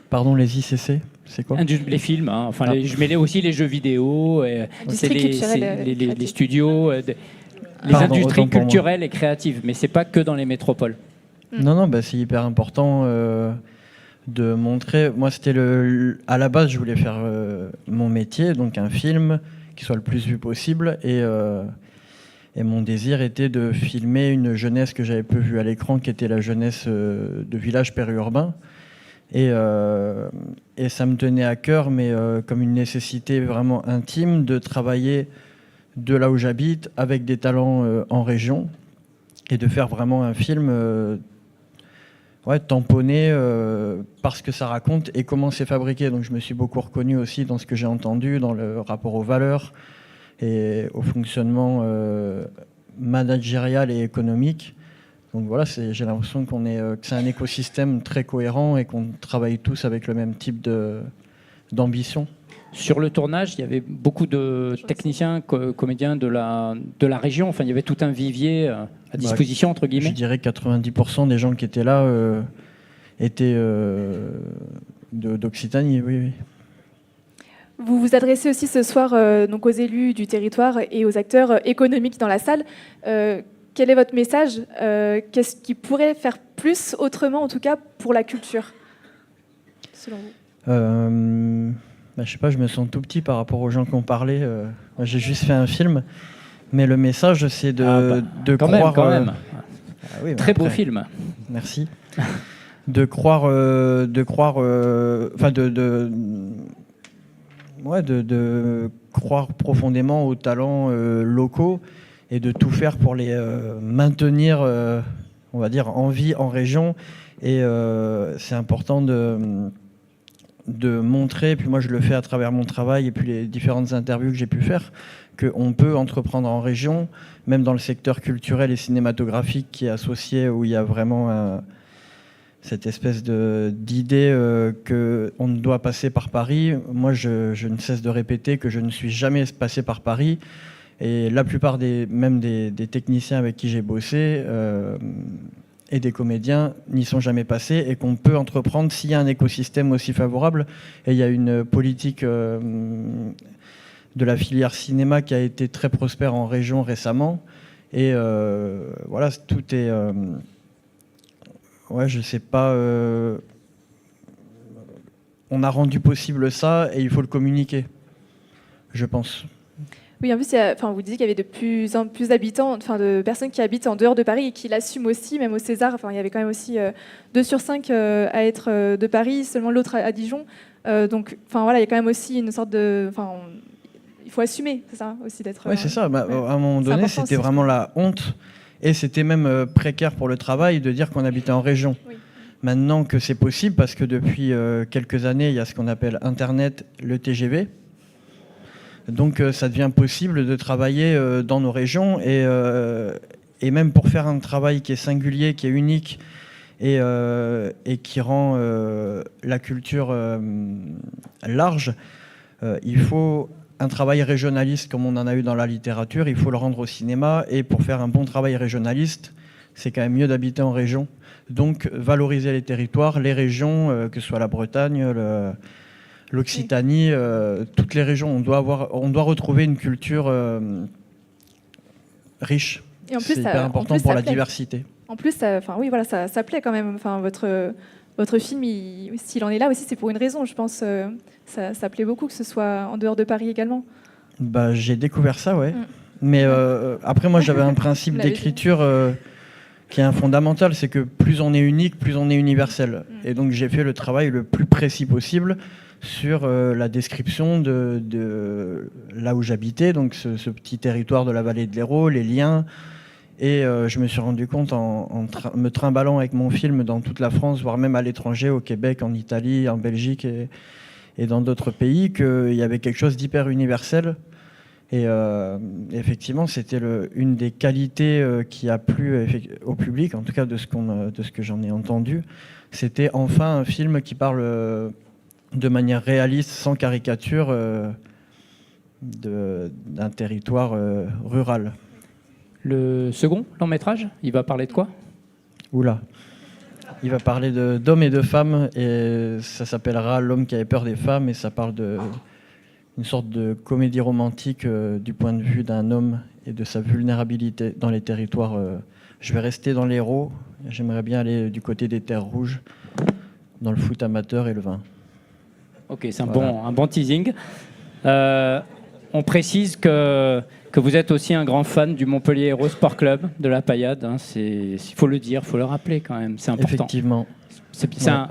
Pardon, les ICC, c'est quoi? Les films, hein, enfin, je mets aussi les jeux vidéo, c'est les studios, les industries culturelles et créatives, mais c'est pas que dans les métropoles. Non, c'est hyper important de montrer. Moi, à la base, je voulais faire mon métier, donc un film qui soit le plus vu possible, et mon désir était de filmer une jeunesse que j'avais peu vue à l'écran, qui était la jeunesse de villages périurbains. Et ça me tenait à cœur, mais comme une nécessité vraiment intime, de travailler de là où j'habite, avec des talents en région, et de faire vraiment un film tamponné par ce que ça raconte et comment c'est fabriqué. Donc je me suis beaucoup reconnu aussi dans ce que j'ai entendu, dans le rapport aux valeurs et au fonctionnement managérial et économique. Donc voilà, j'ai l'impression que c'est un écosystème très cohérent et qu'on travaille tous avec le même type d'ambition. Sur le tournage, il y avait beaucoup de techniciens, comédiens de la région. Enfin, il y avait tout un vivier à disposition, entre guillemets. Je dirais que 90% des gens qui étaient là étaient d'Occitanie, oui. Vous vous adressez aussi ce soir donc aux élus du territoire et aux acteurs économiques dans la salle. Quel est votre message? Qu'est-ce qui pourrait faire plus autrement, en tout cas, pour la culture, selon vous? Je sais pas, je me sens tout petit par rapport aux gens qui ont parlé. Moi, j'ai juste fait un film, mais le message, c'est de croire... Quand même. Oui, très beau film. Merci. De croire, de croire profondément aux talents locaux et de tout faire pour les maintenir, on va dire, en vie en région. Et c'est important de montrer, puis moi je le fais à travers mon travail et puis les différentes interviews que j'ai pu faire, qu'on peut entreprendre en région, même dans le secteur culturel et cinématographique qui est associé, où il y a vraiment cette espèce d'idée qu'on ne doit passer par Paris. Moi je ne cesse de répéter que je ne suis jamais passé par Paris, et la plupart des techniciens avec qui j'ai bossé et des comédiens n'y sont jamais passés, et qu'on peut entreprendre s'il y a un écosystème aussi favorable. Et il y a une politique de la filière cinéma qui a été très prospère en région récemment. Et voilà, tout est... je sais pas... on a rendu possible ça, et il faut le communiquer, je pense. Oui, en plus, vous disiez qu'il y avait de plus en plus d'habitants, de personnes qui habitent en dehors de Paris et qui l'assument aussi, même au César. Il y avait quand même aussi 2 sur 5 à être de Paris, seulement l'autre à Dijon. Donc, il y a quand même aussi une sorte de... il faut assumer, c'est ça, aussi, d'être... Oui, c'est ça. À un moment donné, c'était vraiment la honte, et c'était même précaire pour le travail de dire qu'on habitait en région. Oui. Maintenant que c'est possible, parce que depuis quelques années, il y a ce qu'on appelle Internet, le TGV. Donc ça devient possible de travailler dans nos régions, et même pour faire un travail qui est singulier, qui est unique, et qui rend la culture large, il faut un travail régionaliste comme on en a eu dans la littérature, il faut le rendre au cinéma. Et pour faire un bon travail régionaliste, c'est quand même mieux d'habiter en région. Donc valoriser les territoires, les régions, que ce soit la Bretagne, l'Occitanie, toutes les régions. On doit retrouver une culture riche. Et en plus, c'est hyper important pour la diversité. En plus, ça plaît quand même. Enfin, votre film, s'il en est là aussi, c'est pour une raison, je pense. Ça plaît beaucoup que ce soit en dehors de Paris également. Bah, j'ai découvert ça, ouais. Mais après, moi, j'avais un principe d'écriture qui est un fondamental, c'est que plus on est unique, plus on est universel. Et donc, j'ai fait le travail le plus précis possible sur la description de là où j'habitais, donc ce petit territoire de la vallée de l'Hérault, les liens. Et je me suis rendu compte en me trimballant avec mon film dans toute la France, voire même à l'étranger, au Québec, en Italie, en Belgique et dans d'autres pays, qu'il y avait quelque chose d'hyper universel. Et effectivement, c'était une des qualités qui a plu au public, en tout cas de ce que j'en ai entendu. C'était enfin un film qui parle de manière réaliste, sans caricature, d'un territoire rural. Le second long métrage, il va parler de quoi? Oula. Il va parler d'hommes et de femmes, et ça s'appellera L'homme qui avait peur des femmes, et ça parle d'une sorte de comédie romantique du point de vue d'un homme et de sa vulnérabilité dans les territoires. Je vais rester dans l'Hérault, j'aimerais bien aller du côté des terres rouges, dans le foot amateur et le vin. Ok, c'est un bon teasing. On précise que vous êtes aussi un grand fan du Montpellier Hérault Sport Club, de la Paillade. Hein, il faut le dire, il faut le rappeler quand même, c'est important. Effectivement.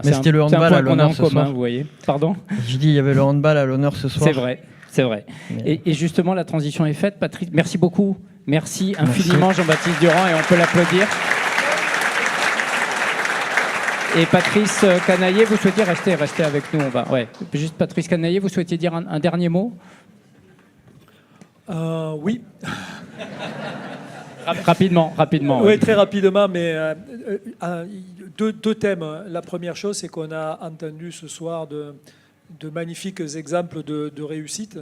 Mais c'était le handball à l'honneur ce soir. Vous voyez. Pardon ? Je dis, il y avait le handball à l'honneur ce soir. C'est vrai. Et justement, la transition est faite. Patrice, merci beaucoup. Merci infiniment, Jean-Baptiste Durand, et on peut l'applaudir. Et Patrice Canaillé, vous souhaitiez rester avec nous. Juste Patrice Canaillé, vous souhaitiez dire un dernier mot ? Oui. Rapidement. Oui, très rapidement, mais deux thèmes. La première chose, c'est qu'on a entendu ce soir de magnifiques exemples de réussite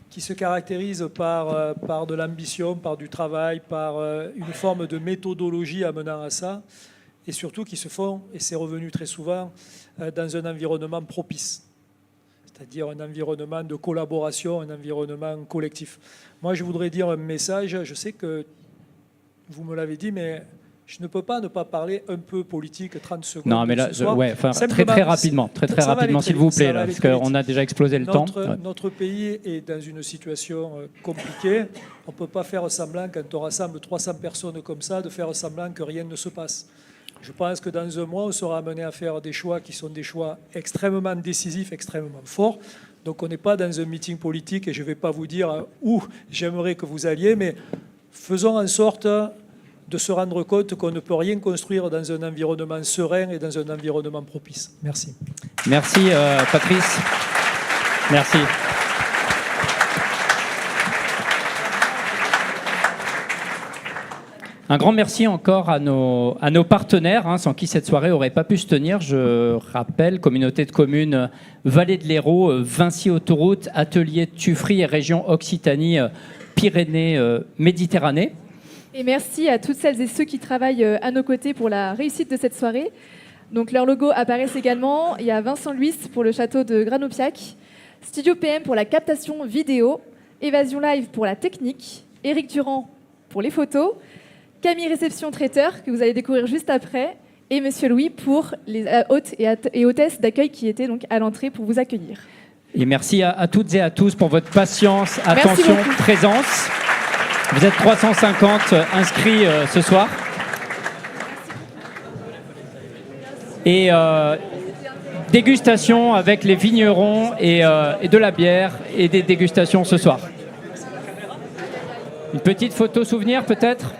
qui se caractérisent par de l'ambition, par du travail, par une forme de méthodologie amenant à ça, et surtout qui se font, et c'est revenu très souvent, dans un environnement propice. C'est-à-dire un environnement de collaboration, un environnement collectif. Moi, je voudrais dire un message. Je sais que vous me l'avez dit, mais je ne peux pas ne pas parler un peu politique 30 secondes. Non, mais là, très rapidement, s'il vous plaît, là, parce qu'on a déjà explosé le temps. Notre pays est dans une situation compliquée. On ne peut pas faire semblant, quand on rassemble 300 personnes comme ça, de faire semblant que rien ne se passe. Je pense que dans un mois, on sera amené à faire des choix qui sont des choix extrêmement décisifs, extrêmement forts. Donc on n'est pas dans un meeting politique, et je ne vais pas vous dire où j'aimerais que vous alliez, mais faisons en sorte de se rendre compte qu'on ne peut rien construire dans un environnement serein et dans un environnement propice. Merci. Merci Patrice. Merci. Un grand merci encore à nos partenaires, sans qui cette soirée n'aurait pas pu se tenir. Je rappelle, communauté de communes Vallée de l'Hérault, Vinci Autoroute, Atelier de Tuffry et région Occitanie, Pyrénées-Méditerranée. Et merci à toutes celles et ceux qui travaillent à nos côtés pour la réussite de cette soirée. Donc leurs logos apparaissent également. Il y a Vincent Luis pour le château de Granopiac, Studio PM pour la captation vidéo, Évasion Live pour la technique, Éric Durand pour les photos, Camille Réception Traiteur, que vous allez découvrir juste après, et Monsieur Louis pour les hôtes et hôtesses d'accueil qui étaient donc à l'entrée pour vous accueillir. Et merci à toutes et à tous pour votre patience, attention, présence. Vous êtes 350 inscrits ce soir. Et dégustation avec les vignerons et de la bière et des dégustations ce soir. Une petite photo souvenir peut-être ?